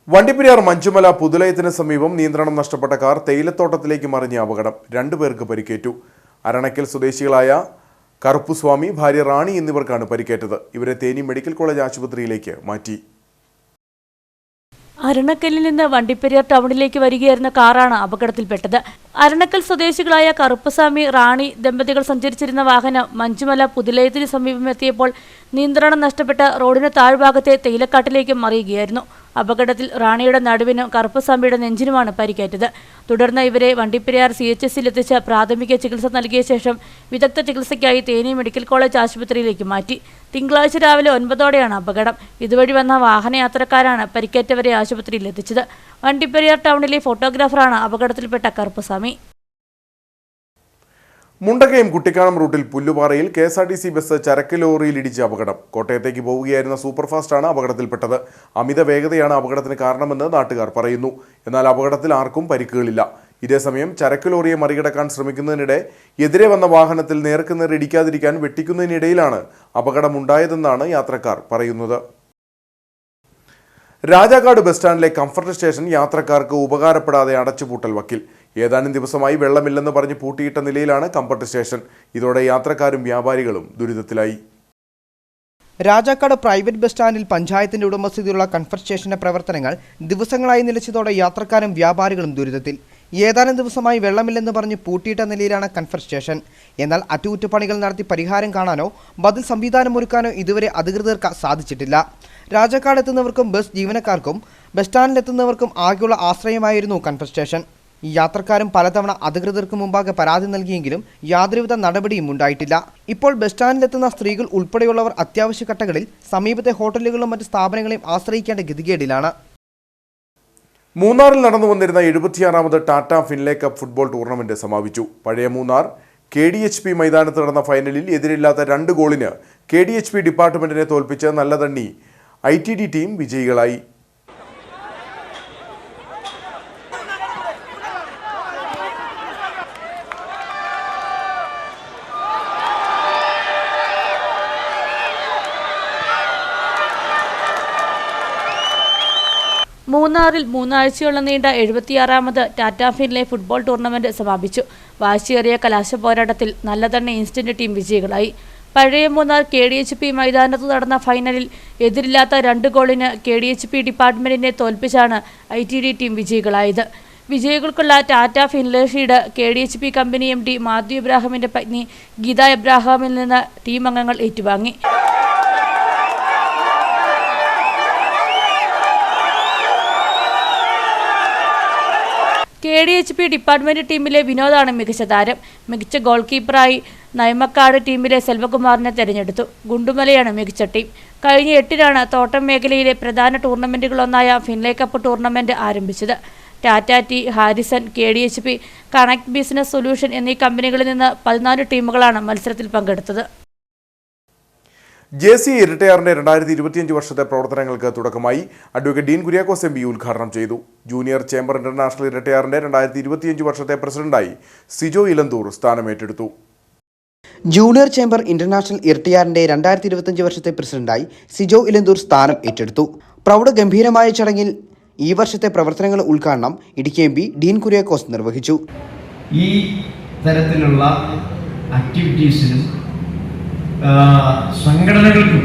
വണ്ടിപ്പെരിയാർ മഞ്ചുമല പുതുലയത്തിന് സമീപം നിയന്ത്രണം നഷ്ടപ്പെട്ട കാർ തേയിലത്തോട്ടത്തിലേക്ക് മറിഞ്ഞ അപകടം. 2 പേർക്ക് പരിക്കേറ്റു. അരണക്കൽ സ്വദേശികളായ കറുപ്പുസ്വാമി, ഭാര്യ റാണി എന്നിവർക്കാണ് പരിക്കേറ്റത്. ഇവരെ തേനി മെഡിക്കൽ കോളേജ് ആശുപത്രിയിലേക്ക് മാറ്റി. അരണക്കലിൽ നിന്ന് വണ്ടിപ്പെരിയാർ ടൗണിലേക്ക് വരികയായിരുന്ന കാറാണ് അപകടത്തിൽപ്പെട്ടത്. അരണക്കൽ സ്വദേശികളായ കറുപ്പസ്വാമി, റാണി ദമ്പതികൾ സഞ്ചരിച്ചിരുന്ന വാഹനം മഞ്ചുമല പുതുലയത്തിന് സമീപം എത്തിയപ്പോൾ നിയന്ത്രണം നഷ്ടപ്പെട്ട റോഡിന് താഴ്ഭാഗത്തെ തേയിലക്കാട്ടിലേക്ക് മറിയുകയായിരുന്നു. അപകടത്തിൽ റാണിയുടെ നടുവിനും കറുപ്പസ്വാമിയുടെ നെഞ്ചിനുമാണ് പരിക്കേറ്റത്. തുടർന്ന് ഇവരെ വണ്ടിപ്പെരിയാർ CHSൽ എത്തിച്ച് പ്രാഥമിക ചികിത്സ നൽകിയ ശേഷം വിദഗ്ധ ചികിത്സയ്ക്കായി തേനി മെഡിക്കൽ കോളേജ് ആശുപത്രിയിലേക്ക് മാറ്റി. തിങ്കളാഴ്ച രാവിലെ 9ഓടെയാണ് അപകടം. ഇതുവഴി വന്ന വാഹനയാത്രക്കാരാണ് പരിക്കേറ്റവരെ ആശുപത്രിയിൽ എത്തിച്ചത്. വണ്ടിപ്പെരിയാർ ടൗണിലെ ഫോട്ടോഗ്രാഫറാണ് അപകടത്തിൽപ്പെട്ട കറുപ്പസ്വാമി. മുണ്ടക്കയം കുട്ടിക്കാനം റൂട്ടിൽ പുല്ലുപാറയിൽ KSRTC ബസ് ചരക്ക് ലോറിയിൽ ഇടിച്ച് അപകടം. കോട്ടയത്തേക്ക് പോവുകയായിരുന്ന സൂപ്പർഫാസ്റ്റാണ് അപകടത്തിൽപ്പെട്ടത്. അമിത വേഗതയാണ് അപകടത്തിന് കാരണമെന്ന് നാട്ടുകാർ പറയുന്നു. എന്നാൽ അപകടത്തിൽ ആർക്കും പരിക്കുകളില്ല. ഇതേസമയം ചരക്ക് ലോറിയെ മറികടക്കാൻ ശ്രമിക്കുന്നതിനിടെ എതിരെ വന്ന വാഹനത്തിൽ നേർക്കുനേർ ഇടിക്കാതിരിക്കാൻ വെട്ടിക്കുന്നതിനിടയിലാണ് അപകടമുണ്ടായതെന്നാണ് യാത്രക്കാർ പറയുന്നത്. രാജാക്കാട് ബസ് സ്റ്റാൻഡിലെ കംഫർട്ട് സ്റ്റേഷൻ യാത്രക്കാർക്ക് ഉപകാരപ്പെടാതെ അടച്ചുപൂട്ടൽ വക്കിൽ. ഏതാനും ദിവസമായി വെള്ളമില്ലെന്ന് പറഞ്ഞ് പൂട്ടിയിട്ട നിലയിലാണ് കംഫർട്ട് സ്റ്റേഷൻ. ഇതോടെ യാത്രക്കാരും വ്യാപാരികളും ദുരിതത്തിലായി. രാജാക്കാട് പ്രൈവറ്റ് ബസ് സ്റ്റാൻഡിൽ പഞ്ചായത്തിന്റെ ഉടമസ്ഥതയിലുള്ള കംഫർട്ട് സ്റ്റേഷന്റെ പ്രവർത്തനങ്ങൾ ദിവസങ്ങളായി നിലച്ചതോടെ യാത്രക്കാരും വ്യാപാരികളും ദുരിതത്തിൽ. ഏതാനും ദിവസമായി വെള്ളമില്ലെന്ന് പറഞ്ഞ് പൂട്ടിയിട്ട നിലയിലാണ് കംഫർട്ട് സ്റ്റേഷൻ. എന്നാൽ അറ്റകുറ്റപ്പണികൾ നടത്തി പരിഹാരം കാണാനോ ബദൽ സംവിധാനം ഒരുക്കാനോ ഇതുവരെ അധികൃതർക്ക് സാധിച്ചിട്ടില്ല. രാജാക്കാട് എത്തുന്നവർക്കും ബസ് ജീവനക്കാർക്കും ബസ് സ്റ്റാൻഡിലെത്തുന്നവർക്കും ആകെയുള്ള ആശ്രയമായിരുന്നു കംഫർട്ട് സ്റ്റേഷൻ. ഈ യാത്രക്കാരും പലതവണ അധികൃതർക്ക് മുമ്പാകെ പരാതി നൽകിയെങ്കിലും യാതൊരുവിധ നടപടിയും ഉണ്ടായിട്ടില്ല. ഇപ്പോൾ ബസ് സ്റ്റാൻഡിലെത്തുന്ന സ്ത്രീകൾ ഉൾപ്പെടെയുള്ളവർ അത്യാവശ്യ ഘട്ടങ്ങളിൽ സമീപത്തെ ഹോട്ടലുകളും മറ്റ് സ്ഥാപനങ്ങളെയും ആശ്രയിക്കേണ്ട ഗതികേടിലാണ്. മൂന്നാറിൽ നടന്നു വന്നിരുന്ന 76ാമത് Tata Finlay cup football tournament സമാപിച്ചു. പഴയ മൂന്നാർ KDHP മൈതാനത്ത് നടന്ന ഫൈനലിൽ എതിരില്ലാത്ത 2 ഗോളിന് KDHP ഡിപ്പാർട്ട്മെന്റിനെ തോൽപ്പിച്ച് നല്ലതണ്ണി ITD ടീം വിജയികളായി. മൂന്നാറിൽ 3 ആഴ്ചയോളം നീണ്ട 76ാമത് ടാറ്റ ഫിൻലേ ഫുട്ബോൾ ടൂർണമെന്റ് സമാപിച്ചു. വാശിയേറിയ കലാശ പോരാട്ടത്തിൽ നല്ലതണ്ണി ഇൻസ്റ്റന്റ് ടീം വിജയികളായി. പഴയ മൂന്നാർ KDHP മൈതാനത്ത് നടന്ന ഫൈനലിൽ എതിരില്ലാത്ത 2 ഗോളിന് KDHP ഡിപ്പാർട്ട്മെന്റിനെ തോൽപ്പിച്ചാണ് ITD ടീം വിജയികളായത്. വിജയികൾക്കുള്ള Tata Finlay shield KDHP company MD Mathew ഇബ്രാഹിമിന്റെ പത്നി ഗീത ഇബ്രാഹിമിൽ നിന്ന് ടീം അംഗങ്ങൾ ഏറ്റുവാങ്ങി. KDHP ഡിപ്പാർട്ട്മെന്റ് ടീമിലെ വിനോദാണ് മികച്ച താരം. മികച്ച ഗോൾ കീപ്പറായി നയമക്കാട് ടീമിലെ സെൽവകുമാറിനെ തെരഞ്ഞെടുത്തു. ഗുണ്ടുമലയാണ് മികച്ച ടീം. കഴിഞ്ഞ 8-നാണ് തോട്ടം മേഖലയിലെ പ്രധാന ടൂർണമെന്റുകളൊന്നായ ഫിൻലേ കപ്പ് ടൂർണമെന്റ് ആരംഭിച്ചത്. Tata T, Harrison, KDHP, connect business solution എന്നീ കമ്പനികളിൽ നിന്ന് 14 ടീമുകളാണ് മത്സരത്തിൽ പങ്കെടുത്തത്. JC ഇരട്ടയാറിന്റെ 2025 വർഷത്തെ പ്രവർത്തനങ്ങൾക്ക് തുടക്കമായി. അഡ്വക്കേറ്റ് ഡീൻ കുര്യാക്കോസ് MB ഉദ്ഘാടനം ചെയ്തു. ജൂനിയർ ചേംബർ ഇന്റർനാഷണൽ ഇരട്ടയാറിന്റെ 2025 വർഷത്തെ പ്രസിഡന്റായി സിജോ ഇലന്തൂർ സ്ഥാനമേറ്റെടുത്തു. ജൂനിയർ ചേംബർ ഇന്റർനാഷണൽ ഇരട്ടയാറിന്റെ 2025 വർഷത്തെ പ്രസിഡന്റായി സിജോ ഇലന്തൂർ സ്ഥാനം ഏറ്റെടുത്തു. പ്രൗഢഗംഭീരമായ ചടങ്ങിൽ ഈ വർഷത്തെ പ്രവർത്തനങ്ങൾ ഉദ്ഘാടനം ഇടുക്കി MB ഡീൻ കുര്യാക്കോസ് നിർവഹിച്ചു. ഈ തരത്തിലുള്ള ആക്ടിവിറ്റീസിനും സംഘടനകൾക്കും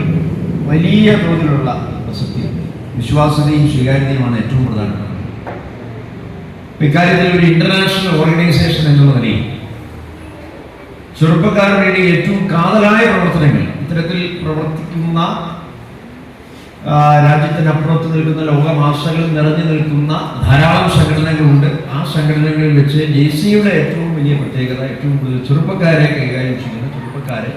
വലിയ തോതിലുള്ള പ്രസക്തിയും വിശ്വാസ്യതയും സ്വീകാര്യതയുമാണ് ഏറ്റവും പ്രധാനപ്പെട്ടത്. ഇക്കാര്യത്തിൽ ഒരു ഇന്റർനാഷണൽ ഓർഗനൈസേഷൻ എന്നുള്ള നിലയിൽ ചെറുപ്പക്കാരുടെ ഏറ്റവും കാതലായ പ്രവർത്തനങ്ങൾ ഇത്തരത്തിൽ പ്രവർത്തിക്കുന്ന രാജ്യത്തിനപ്പുറത്ത് നിൽക്കുന്ന ലോകമാസകളിൽ നിറഞ്ഞു നിൽക്കുന്ന ധാരാളം സംഘടനകളുണ്ട്. ആ സംഘടനകളിൽ വെച്ച് JCയുടെ ഏറ്റവും വലിയ പ്രത്യേകത ഏറ്റവും കൂടുതൽ ചെറുപ്പക്കാരെ കൈകാര്യം ചെയ്യുന്ന ചെറുപ്പക്കാരെ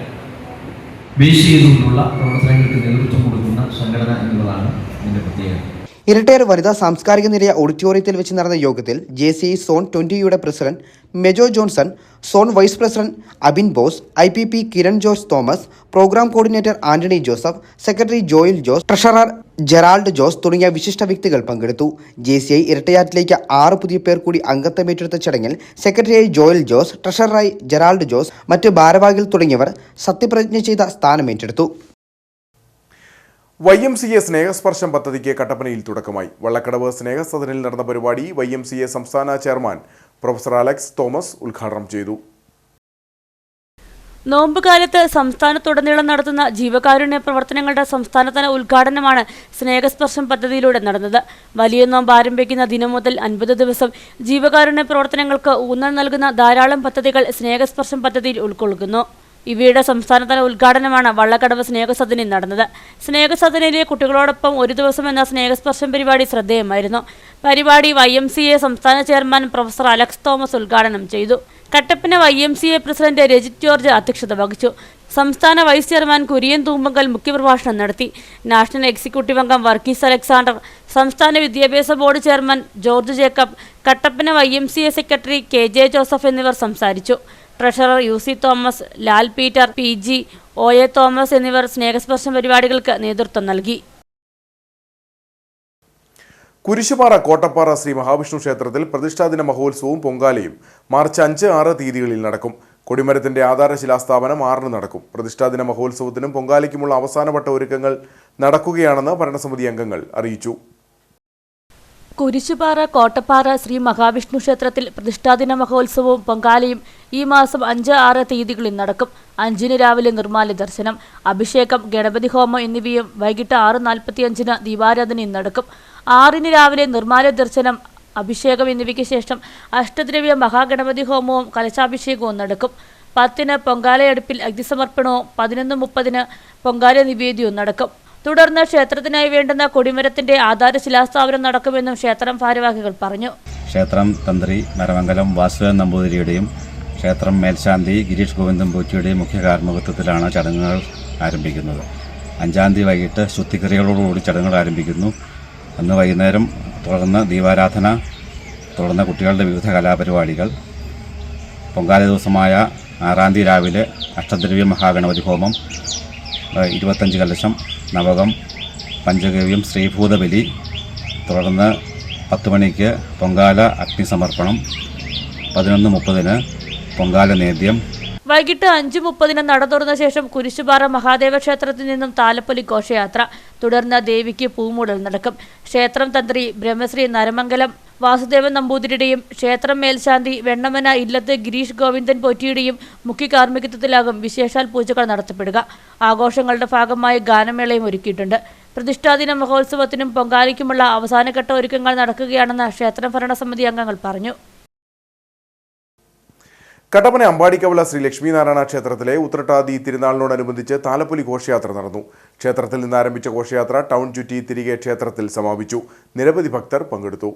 ബേസ് ചെയ്തുകൊണ്ടുള്ള പ്രവർത്തനങ്ങൾക്ക് നേതൃത്വം കൊടുക്കുന്ന സംഘടന എന്നുള്ളതാണ് ഇതിന്റെ പ്രത്യേകത. ഇരട്ടയാർ വനിതാ സാംസ്കാരിക നിലയ ഓഡിറ്റോറിയത്തിൽ വെച്ച് നടന്ന യോഗത്തിൽ JCI സോൺ 20യുടെ president Mejo Johnson, zone vice president Abin Bose, IPP Kiran George Thomas, programme coordinator Antony Joseph, secretary Joyal Jose, treasurer Gerald Jose തുടങ്ങിയ വിശിഷ്ട വ്യക്തികൾ പങ്കെടുത്തു. JCI ഇരട്ടയാറ്റിലേക്ക് 6 പുതിയ പേർ കൂടി അംഗത്വമേറ്റെടുത്ത ചടങ്ങിൽ സെക്രട്ടറിയായി ജോയിൽ ജോസ്, ട്രഷററായി ജെറാൾഡ് ജോസ്, മറ്റ് ഭാരവാഹികൾ തുടങ്ങിയവർ സത്യപ്രതിജ്ഞ ചെയ്ത സ്ഥാനമേറ്റെടുത്തു. YMCA സ്നേഹസ്പർശം പദ്ധതിക്ക് കട്ടപ്പനയിൽ തുടക്കമായി. വള്ളക്കടവ് സ്നേഹസദനിൽ നടന്ന പരിപാടി YMCA സംസ്ഥാന ചെയർമാൻ പ്രൊഫസർ അലക്സ് തോമസ് ഉദ്ഘാടനം ചെയ്തു. നോമ്പുകാലത്ത് സംസ്ഥാനത്തുടനീളം നടത്തുന്ന ജീവകാരുണ്യ പ്രവർത്തനങ്ങളുടെ സംസ്ഥാനതല ഉദ്ഘാടനമാണ് സ്നേഹസ്പർശം പദ്ധതിയിലൂടെ നടന്നത്. വലിയ നോമ്പ് ആരംഭിക്കുന്ന ദിനം മുതൽ 50 ദിവസം ജീവകാരുണ്യ പ്രവർത്തനങ്ങൾക്ക് ഊന്നൽ നൽകുന്ന ധാരാളം പദ്ധതികൾ സ്നേഹസ്പർശം പദ്ധതിയിൽ ഉൾക്കൊള്ളുന്നു. ഇവയുടെ സംസ്ഥാനതല ഉദ്ഘാടനമാണ് വള്ളക്കടവ് സ്നേഹസദനിൽ നടന്നത്. സ്നേഹസദനിലെ കുട്ടികളോടൊപ്പം ഒരു ദിവസം എന്ന സ്നേഹസ്പർശം പരിപാടി ശ്രദ്ധേയമായിരുന്നു. പരിപാടി YMCA സംസ്ഥാന ചെയർമാൻ പ്രൊഫസർ അലക്സ് തോമസ് ഉദ്ഘാടനം ചെയ്തു. Kattappana YMCA president Rajith George അധ്യക്ഷത വഹിച്ചു. സംസ്ഥാന വൈസ് ചെയർമാൻ കുര്യൻ തൂമ്പങ്കൽ മുഖ്യപ്രഭാഷണം നടത്തി. നാഷണൽ എക്സിക്യൂട്ടീവ് അംഗം വർഗീസ് അലക്സാണ്ടർ, സംസ്ഥാന വിദ്യാഭ്യാസ board chairman George Jacob, Kattappana YMCA secretary KJ Joseph എന്നിവർ സംസാരിച്ചു. Treasurer UC Thomas, Lal Peter, PG, OA Thomas എന്നിവർ സ്നേഹസ്പർശം പരിപാടികൾക്ക് നേതൃത്വം നൽകി. കുരിശുപാറ കോട്ടപ്പാറ ശ്രീ മഹാവിഷ്ണു ക്ഷേത്രത്തിൽ പ്രതിഷ്ഠാദിന മഹോത്സവവും പൊങ്കാലയും മാർച്ച് 5, 6 തീയതികളിൽ നടക്കും. കൊടിമരത്തിന്റെ ആധാരശിലാസ്ഥാപനം 6-ന് നടക്കും. പ്രതിഷ്ഠാദിന മഹോത്സവത്തിനും പൊങ്കാലയ്ക്കുമുള്ള അവസാനവട്ട ഒരുക്കങ്ങൾ നടക്കുകയാണെന്ന് ഭരണസമിതി അംഗങ്ങൾ അറിയിച്ചു. കുരിശുപാറ കോട്ടപ്പാറ ശ്രീ മഹാവിഷ്ണു ക്ഷേത്രത്തിൽ പ്രതിഷ്ഠാദിന മഹോത്സവവും പൊങ്കാലയും ഈ മാസം 5, 6 തീയതികളിൽ നടക്കും. 5-ന് രാവിലെ നിർമ്മാല്യ ദർശനം, അഭിഷേകം, ഗണപതി ഹോമം എന്നിവയും വൈകിട്ട് 6:45-ന് ദീപാരാധനയും നടക്കും. 6-ന് രാവിലെ നിർമ്മാല്യ ദർശനം, അഭിഷേകം എന്നിവയ്ക്ക് ശേഷം അഷ്ടദ്രവ്യ മഹാഗണപതി ഹോമവും കലശാഭിഷേകവും നടക്കും. 10-ന് പൊങ്കാലയടുപ്പിൽ അഗ്നിസമർപ്പണവും 11:30-ന് പൊങ്കാല നിവേദ്യവും നടക്കും. തുടർന്ന് ക്ഷേത്രത്തിനായി വേണ്ടുന്ന കൊടിമരത്തിന്റെ ആധാരശിലാസ്ഥാപനം നടക്കുമെന്നും ക്ഷേത്രം ഭാരവാഹികൾ പറഞ്ഞു. ക്ഷേത്രം തന്ത്രി മരമംഗലം വാസുദേവൻ നമ്പൂതിരിയുടെയും ക്ഷേത്രം മേൽശാന്തി ഗിരീഷ് ഗോവിന്ദൻ പോറ്റിയുടെയും മുഖ്യ കാർമ്മികത്വത്തിലാണ് ചടങ്ങുകൾ ആരംഭിക്കുന്നത്. 5-ാം തീയതി വൈകിട്ട് ശുദ്ധിക്രിയകളോടുകൂടി ചടങ്ങുകൾ ആരംഭിക്കുന്നു. അന്ന് വൈകുന്നേരം തുടർന്ന് ദീപാരാധന, തുടർന്ന് കുട്ടികളുടെ വിവിധ കലാപരിപാടികൾ, പൊങ്കാല ദിവസമായ 6-ാം തീയതി രാവിലെ അഷ്ടദ്രവ്യ മഹാഗണപതി ഹോമം, 25 കലശം, നവകം, പഞ്ചഗവ്യം, ശ്രീഭൂതബലി, തുടർന്ന് 10 മണിക്ക് പൊങ്കാല അഗ്നിസമർപ്പണം, 11:30 പൊങ്കാല നേദ്യം. വൈകിട്ട് 5:30 നട തുറന്ന ശേഷം കുരിശുപാറ മഹാദേവ ക്ഷേത്രത്തിൽ നിന്നും താലപ്പൊലി ഘോഷയാത്ര, തുടർന്ന് ദേവിക്ക് പൂമൂടൽ നടക്കും. ക്ഷേത്രം തന്ത്രി ബ്രഹ്മശ്രീ നരമംഗലം വാസുദേവൻ നമ്പൂതിരിയുടെയും ക്ഷേത്രം മേൽശാന്തി വെണ്ണമന ഇല്ലത്ത് ഗിരീഷ് ഗോവിന്ദൻ പോറ്റിയുടെയും മുഖ്യ കാർമ്മികത്വത്തിലാകും വിശേഷാൽ പൂജകൾ നടത്തപ്പെടുക. ആഘോഷങ്ങളുടെ ഭാഗമായി ഗാനമേളയും ഒരുക്കിയിട്ടുണ്ട്. പ്രതിഷ്ഠാദിന മഹോത്സവത്തിനും പൊങ്കാലയ്ക്കുമുള്ള അവസാനഘട്ട ഒരുക്കങ്ങൾ നടക്കുകയാണെന്ന് ക്ഷേത്രം ഭരണസമിതി അംഗങ്ങൾ പറഞ്ഞു. കട്ടപ്പന അമ്പാടിക്കവല ശ്രീ ലക്ഷ്മീനാരായണ ക്ഷേത്രത്തിലെ ഉത്രട്ടാതി തിരുനാളിനോടനുബന്ധിച്ച് താലപ്പൊലി ഘോഷയാത്ര നടന്നു. ക്ഷേത്രത്തിൽ നിന്ന് ആരംഭിച്ച ഘോഷയാത്ര ടൗൺ ചുറ്റി തിരികെ ക്ഷേത്രത്തിൽ സമാപിച്ചു. നിരവധി ഭക്തർ പങ്കെടുത്തു.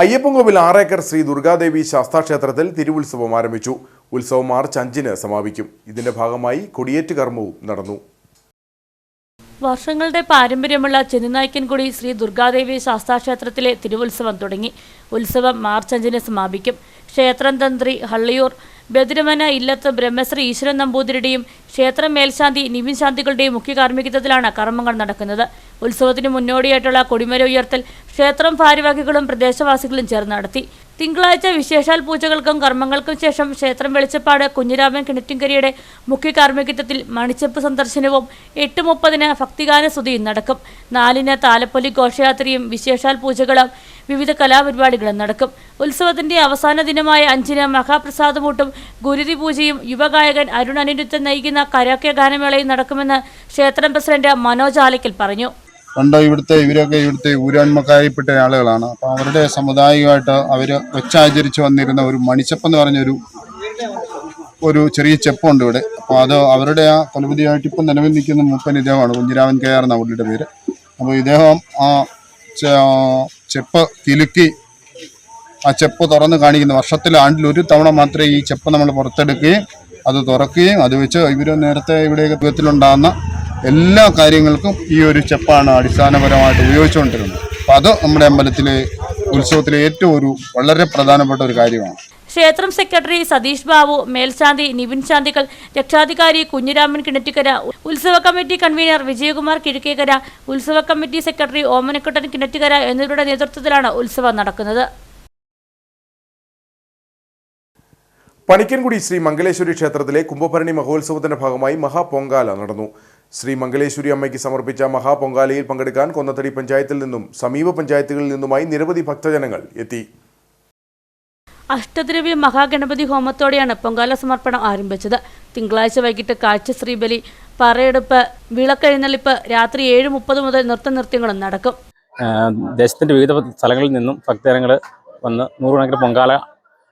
അയ്യപ്പൻകോവിൽ 6 ഏക്കർ ശ്രീ ദുർഗാദേവി ശാസ്താക്ഷേത്രത്തിൽ തിരുവുത്സവം ആരംഭിച്ചു. ഉത്സവം മാർച്ച് 5-ന് സമാപിക്കും. ഇതിന്റെ ഭാഗമായി കൊടിയേറ്റ് കർമ്മവും നടന്നു. വർഷങ്ങളുടെ പാരമ്പര്യമുള്ള ചെന്നിനായ്ക്കൻകുടി ശ്രീ ദുർഗാദേവി ശാസ്താക്ഷേത്രത്തിലെ തിരുവുത്സവം തുടങ്ങി. ഉത്സവം മാർച്ച് 5-ന് സമാപിക്കും. ക്ഷേത്രം തന്ത്രി ഹള്ളിയൂർ ബദിരമന ഇല്ലത്ത് ബ്രഹ്മശ്രീ ഈശ്വരൻ നമ്പൂതിരിയുടെയും ക്ഷേത്രം മേൽശാന്തി നിവിൻ ശാന്തികളുടെയും മുഖ്യ കാർമ്മികത്വത്തിലാണ് കർമ്മങ്ങൾ നടക്കുന്നത്. ഉത്സവത്തിന് മുന്നോടിയായിട്ടുള്ള കൊടിമര ഉയർത്തൽ ക്ഷേത്രം ഭാരവാഹികളും പ്രദേശവാസികളും ചേർന്ന് നടത്തി. തിങ്കളാഴ്ച വിശേഷാൽ പൂജകൾക്കും കർമ്മങ്ങൾക്കും ശേഷം ക്ഷേത്രം വെളിച്ചപ്പാട് കുഞ്ഞിരാമൻ കിണറ്റിൻകരിയുടെ മുഖ്യ കാർമ്മികത്വത്തിൽ മണിച്ചപ്പ് സന്ദർശനവും 8:30 ഭക്തിഗാന സ്തുതിയും നടക്കും. 4-ന് താലപ്പൊലി ഘോഷയാത്രയും വിശേഷാൽ പൂജകളും വിവിധ കലാപരിപാടികളും നടക്കും. ഉത്സവത്തിന്റെ അവസാന ദിനമായ 5-ന് മഹാപ്രസാദമൂട്ടും ഗുരുതി പൂജയും യുവഗായകൻ അരുൺ അനിരുദ്ധൻ നയിക്കുന്ന കരോക്കെ ഗാനമേളയും നടക്കുമെന്ന് ക്ഷേത്രം പ്രസിഡന്റ് മനോജ് ആലക്കൽ പറഞ്ഞു. പണ്ട് ഇവരൊക്കെ ഇവിടുത്തെ ഊരാൺമക്കാരിൽപ്പെട്ട ആളുകളാണ്. അപ്പോൾ അവരുടെ സമുദായികമായിട്ട് അവർ വെച്ചാചരിച്ച് വന്നിരുന്ന ഒരു മണിച്ചപ്പെന്ന് പറഞ്ഞൊരു ചെറിയ ചെപ്പുണ്ട് ഇവിടെ. അപ്പോൾ അത് അവരുടെ ആ കൊലപതിയായിട്ട് ഇപ്പം നിലവിൽ നിൽക്കുന്ന മൂപ്പൻ ഇദ്ദേഹമാണ്, കുഞ്ഞിരാമൻ കെയർ എന്ന അവരുടെ പേര്. അപ്പോൾ ഇദ്ദേഹം ആ ചെപ്പ് കിലുക്കി ആ ചെപ്പ് തുറന്ന് കാണിക്കുന്ന വർഷത്തിൽ ആണ്ടിൽ 1 തവണ മാത്രമേ ഈ ചെപ്പ് നമ്മൾ പുറത്തെടുക്കുകയും അത് തുറക്കുകയും അത് വെച്ച് ഇവർ നേരത്തെ ഇവിടെ യുഗത്തിലുണ്ടാകുന്ന എല്ലാ കാര്യങ്ങൾക്കും ഈ ഒരു ചെപ്പാണ് അടിസ്ഥാനപരമായിട്ട് ഉപയോഗിച്ചുകൊണ്ടിരുന്നത്. അപ്പം അത് നമ്മുടെ അമ്പലത്തിലെ ഉത്സവത്തിലെ ഏറ്റവും വളരെ പ്രധാനപ്പെട്ട ഒരു കാര്യമാണ്. ക്ഷേത്രം സെക്രട്ടറി സതീഷ് ബാബു, മേൽശാന്തി നിവിൻ ശാന്തികൾ, രക്ഷാധികാരി കുഞ്ഞിരാമൻ കിണറ്റിക്കര, ഉത്സവ കമ്മിറ്റി കൺവീനർ വിജയകുമാർ കിഴക്കേക്കര, ഉത്സവ കമ്മിറ്റി സെക്രട്ടറി ഓമനക്കുട്ടൻ കിണറ്റിക്കര എന്നിവരുടെ നേതൃത്വത്തിലാണ് ഉത്സവം നടക്കുന്നത്. പണിക്കൻകുടി ശ്രീ മംഗലേശ്വരി ക്ഷേത്രത്തിലെ കുംഭഭരണി മഹോത്സവത്തിന്റെ ഭാഗമായി മഹാപൊങ്കാല നടന്നു. ശ്രീ മംഗലേശ്വരി അമ്മയ്ക്ക് സമർപ്പിച്ച മഹാപൊങ്കാലയിൽ പങ്കെടുക്കാൻ കൊന്നത്തടി പഞ്ചായത്തിൽ നിന്നും സമീപ പഞ്ചായത്തുകളിൽ നിന്നുമായി നിരവധി ഭക്തജനങ്ങൾ എത്തി. അഷ്ടദ്രവ്യ മഹാഗണപതി ഹോമത്തോടെയാണ് പൊങ്കാല സമർപ്പണം ആരംഭിച്ചത്. തിങ്കളാഴ്ച വൈകിട്ട് കാഴ്ച ശ്രീബലി, പറയെടുപ്പ്, വിളക്കെഴുന്നള്ളിപ്പ്, രാത്രി 7:30 മുതൽ നൃത്യങ്ങളും നടക്കും. ദേശത്തിന്റെ വിവിധ സ്ഥലങ്ങളിൽ നിന്നും ഭക്തജനങ്ങൾ വന്ന് 100 കണക്കിന് പൊങ്കാല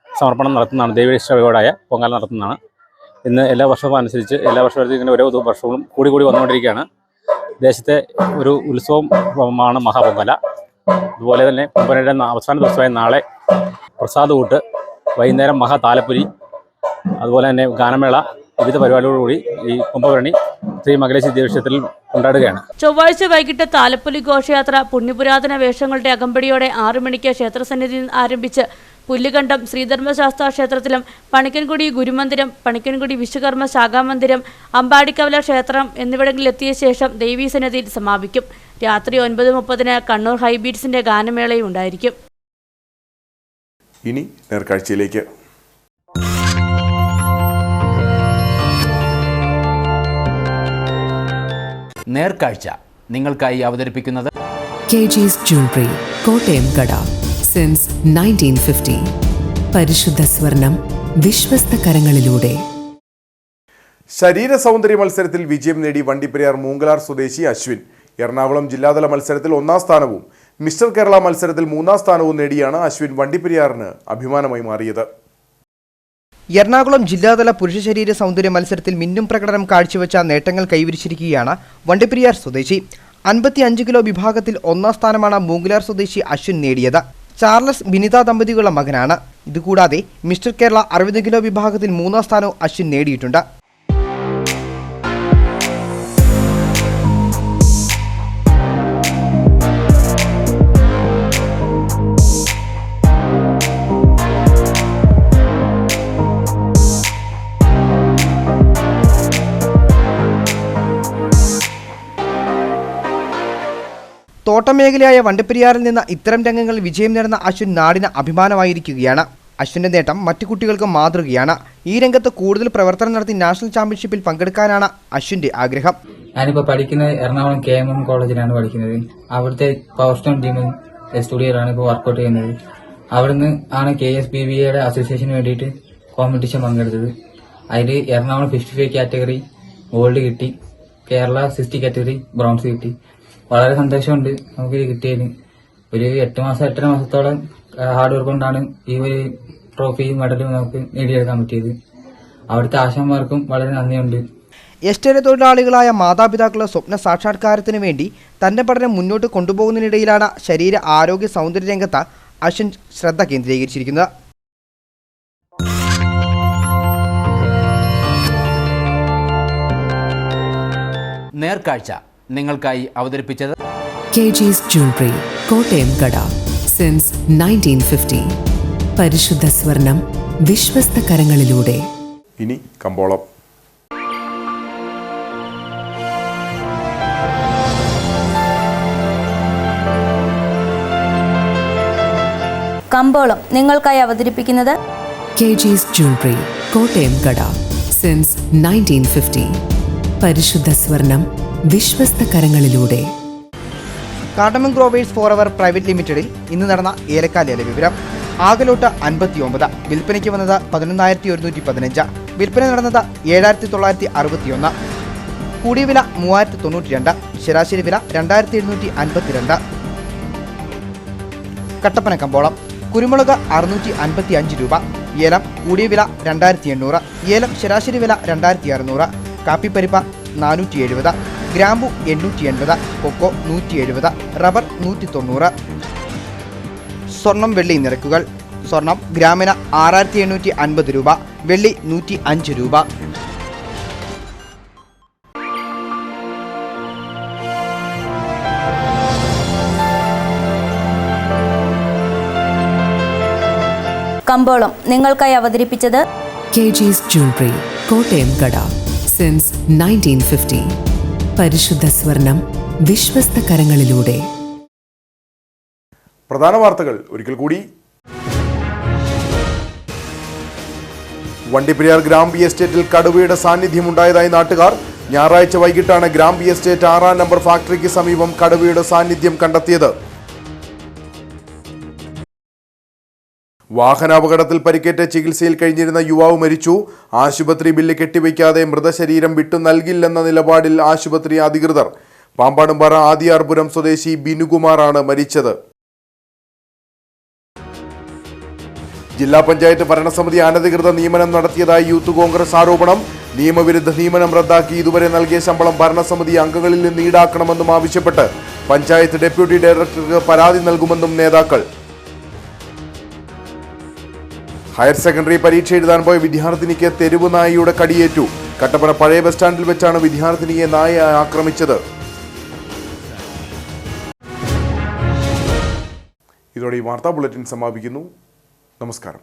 സമർപ്പണം നടത്തുന്നതാണ്. ദേവീഷ്ടയോടായ പൊങ്കാല നടത്തുന്നതാണ്. ഇന്ന് എല്ലാ വർഷവും അനുസരിച്ച് എല്ലാ വർഷവും ഇങ്ങനെ ഓരോ വർഷവും കൂടി വന്നുകൊണ്ടിരിക്കുകയാണ്. ദേശത്തെ ഒരു ഉത്സവമാണ് മഹാപൊങ്കാല. അതുപോലെ തന്നെ കുംഭഭരണിയുടെ അവസാന ദിവസമായ നാളെ പ്രസാദകൂട്ട്, വൈകുന്നേരം മഹാതാലപ്പൊലി, അതുപോലെ തന്നെ ഗാനമേള, വിവിധ പരിപാടികളോടുകൂടി ഈ കുംഭഭരണി ശ്രീ മംഗലേശ്വരി ദേവീക്ഷേത്രത്തിൽ കൊണ്ടാടുകയാണ്. ചൊവ്വാഴ്ച വൈകിട്ട് താലപ്പൊലി ഘോഷയാത്ര പുണ്യപുരാതന വേഷങ്ങളുടെ അകമ്പടിയോടെ 6 മണിക്ക് ക്ഷേത്രസന്നിധിയിൽ ആരംഭിച്ച് പുല്ലുകണ്ടം ശ്രീധർമ്മശാസ്ത്ര ക്ഷേത്രത്തിലും പണിക്കൻകുടി ഗുരുമന്ദിരം, പണിക്കൻകുടി വിശ്വകർമ്മ ശാഖാമന്ദിരം, അമ്പാടിക്കവല ക്ഷേത്രം എന്നിവിടങ്ങളിലെത്തിയ ശേഷം ദേവീസന്നിധിയിൽ സമാപിക്കും. രാത്രി 9:30 കണ്ണൂർ ഹൈബീറ്റ്സിന്റെ ഗാനമേളയും ഉണ്ടായിരിക്കും. ഇനി നേർക്കാഴ്ചയിലേക്ക്. നേർക്കാഴ്ച നിങ്ങൾക്കായി അവതരിപ്പിക്കുന്നത് കെജിസ് ജ്വല്ലറി, കോട്ടയം കട. സിൻസ് 1950. പരിശുദ്ധ സ്വർണം വിശ്വസ്ത കരങ്ങളിലൂടെ. ശരീര സൗന്ദര്യ മത്സരത്തിൽ വിജയം നേടി വണ്ടിപ്പെരിയാർ മൂങ്കലാർ സ്വദേശി അശ്വിൻ. എറണാകുളം ജില്ലാതല മത്സരത്തിൽ 1ാം സ്ഥാനവും മിസ്റ്റർ കേരള മത്സരത്തിൽ 3ാം സ്ഥാനവും നേടിയാണ് അശ്വിൻ വണ്ടിപ്പെരിയാറിന് അഭിമാനമായി മാറിയത്. എറണാകുളം ജില്ലാതല പുരുഷ ശരീര സൗന്ദര്യ മത്സരത്തിൽ മിന്നും പ്രകടനം കാഴ്ചവെച്ച നേട്ടങ്ങൾ കൈവരിച്ചിരിക്കുകയാണ് വണ്ടിപ്പെരിയാർ സ്വദേശി. 55 കിലോ വിഭാഗത്തിൽ 1ാം സ്ഥാനമാണ് മൂങ്കലാർ സ്വദേശി അശ്വിൻ നേടിയത്. ചാർലസ് ബിനിത ദമ്പതികളുടെ മകനാണ്. ഇതുകൂടാതെ മിസ്റ്റർ കേരള 60 കിലോ വിഭാഗത്തിൽ 3ാം സ്ഥാനവും അശ്വിൻ നേടിയിട്ടുണ്ട്. തോട്ടമേഖലയായ വണ്ടിപ്പെരിയാറിൽ നിന്ന് ഇത്തരം രംഗങ്ങളിൽ വിജയം നേടുന്ന അശ്വിൻ നാടിന് അഭിമാനമായിരിക്കുകയാണ്. അശ്വിന്റെ നേട്ടം മറ്റു കുട്ടികൾക്ക് മാതൃകയാണ്. ഈ രംഗത്ത് കൂടുതൽ പ്രവർത്തനം നടത്തി നാഷണൽ ചാമ്പ്യൻഷിപ്പിൽ പങ്കെടുക്കാനാണ് അശ്വിന്റെ ആഗ്രഹം. ഞാനിപ്പോൾ പഠിക്കുന്നത് എറണാകുളം KMM കോളേജിലാണ് പഠിക്കുന്നത്. അവിടുത്തെ പവർ സ്റ്റോൺ ടീം സ്റ്റുഡിയോയിലാണ് ഇപ്പോൾ വർക്കൗട്ട് ചെയ്യുന്നത്. അവിടുന്ന് ആണ് KSBBയുടെ അസോസിയേഷന് വേണ്ടിയിട്ട് കോമ്പറ്റീഷൻ പങ്കെടുത്തത്. അതിൽ എറണാകുളം 55 കാറ്റഗറി ഗോൾഡ് കിട്ടി, കേരള 60 കാറ്റഗറി ബ്രോൺസ് കിട്ടി. വളരെ സന്തോഷമുണ്ട് നമുക്ക് കിട്ടിയതിന്. ഒരു 8 മാസത്തോളം ഹാർഡ് വർക്ക് കൊണ്ടാണ് ഈ ഒരു ട്രോഫിയും മെഡലും നമുക്ക് നേടിയെടുക്കാൻ പറ്റിയത്. അവിടുത്തെ ആശാന്മാർക്കും വളരെ നന്ദിയുണ്ട്. എസ്റ്റേറ്റ് തൊഴിലാളികളായ മാതാപിതാക്കളുടെ സ്വപ്ന സാക്ഷാത്കാരത്തിന് വേണ്ടി തന്റെ പഠനം മുന്നോട്ട് കൊണ്ടുപോകുന്നതിനിടയിലാണ് ശരീര ആരോഗ്യ സൗന്ദര്യ രംഗത്ത് അശ്വിൻ ശ്രദ്ധ കേന്ദ്രീകരിച്ചിരിക്കുന്നത്. നേർക്കാഴ്ച നിങ്ങൾക്കായി അവതരിപ്പിച്ചത് കെജിസ് ജ്വല്ലറി, കോട്ടയം കട. സിൻസ് 1950. പരിശുദ്ധ സ്വർണം വിശ്വസ്ത കരങ്ങളിലൂടെ. ഇനി കമ്പോളം. കമ്പോളം നിങ്ങൾക്കായി അവതരിപ്പിക്കുന്നത് കെജിസ് ജ്വല്ലറി, കോട്ടയം കട. സിൻസ് 1950. പരിശുദ്ധ സ്വർണം വിശ്വസ്ത കരങ്ങളിലൂടെ. കാർഡമം ഗ്രോവേഴ്സ് ഫോറവർ പ്രൈവറ്റ് ലിമിറ്റഡിൽ ഇന്ന് നടന്ന ഏലക്കാലേല വിവരം. ആകലോട്ട് 59, വിൽപ്പനയ്ക്ക് വന്നത് 11,115, വിൽപ്പന നടന്നത് 7,961, കൂടിയ വില 3,092, ശരാശരി വില 2,752. കട്ടപ്പന കമ്പോളം. കുരുമുളക് 655 രൂപ, ഏലം കൂടിയ വില 2,800, ഏലം ശരാശരി വില 2,600, കാപ്പിപ്പരിപ്പ് 470, ഗ്രാമ്പു 880, കൊക്കോ 170, റബ്ബർ 190. സ്വർണം വെള്ളി നിരക്കുകൾ. സ്വർണം ഗ്രാമിന് 6,850 രൂപ, വെള്ളി 105 രൂപ. കമ്പോളം നിങ്ങൾക്കായി അവതരിപ്പിച്ചത് കെജിസ് ജ്വല്ലറി, കോട്ടയം കട. സിൻസ് 1950. പരിശുദ്ധ സ്വർണം വിശ്വസ്ത കരങ്ങളിലൂടെ. പ്രധാന വാർത്തകൾ ഒരിക്കൽ കൂടി. വണ്ടിപ്പെരിയാർ ഗ്രാമ്പി എസ്റ്റേറ്റിൽ കടുവയുടെ സാന്നിധ്യമുണ്ടായതായി നാട്ടുകാർ. ഞായറാഴ്ച വൈകിട്ടാണ് ഗ്രാമ്പി എസ്റ്റേറ്റ് 6ാം നമ്പർ ഫാക്ടറിക്ക് സമീപം കടുവയുടെ സാന്നിധ്യം കണ്ടെത്തിയത്. വാഹനാപകടത്തിൽ പരിക്കേറ്റ ചികിത്സയിൽ കഴിഞ്ഞിരുന്ന യുവാവ് മരിച്ചു. ആശുപത്രി ബില്ല് കെട്ടിവയ്ക്കാതെ മൃതശരീരം വിട്ടു നൽകില്ലെന്ന നിലപാടിൽ ആശുപത്രി അധികൃതർ. പാമ്പാടുംപാറ ആദിയാർപുരം സ്വദേശി ബിനുകുമാറാണ് മരിച്ചത്. ജില്ലാ പഞ്ചായത്ത് ഭരണസമിതി അനധികൃത നിയമനം നടത്തിയതായി യൂത്ത് കോൺഗ്രസ് ആരോപണം. നിയമവിരുദ്ധ നിയമനം റദ്ദാക്കി ഇതുവരെ നൽകിയ ശമ്പളം ഭരണസമിതി അംഗങ്ങളിൽ നിന്ന് ഈടാക്കണമെന്നും ആവശ്യപ്പെട്ട് പഞ്ചായത്ത് ഡെപ്യൂട്ടി ഡയറക്ടർക്ക് പരാതി നൽകുമെന്നും നേതാക്കൾ. ഹയർ സെക്കൻഡറി പരീക്ഷ എഴുതാൻ പോയ വിദ്യാർത്ഥിനിക്ക് തെരുവ് നായയുടെ കടിയേറ്റു. കട്ടപ്പന പഴയ ബസ് സ്റ്റാൻഡിൽ വെച്ചാണ് വിദ്യാർത്ഥിനിയെ നായ ആക്രമിച്ചത്. ഇതോടെ ഈ വാർത്താ ബുള്ളറ്റിൻ സമാപിക്കുന്നു. നമസ്കാരം.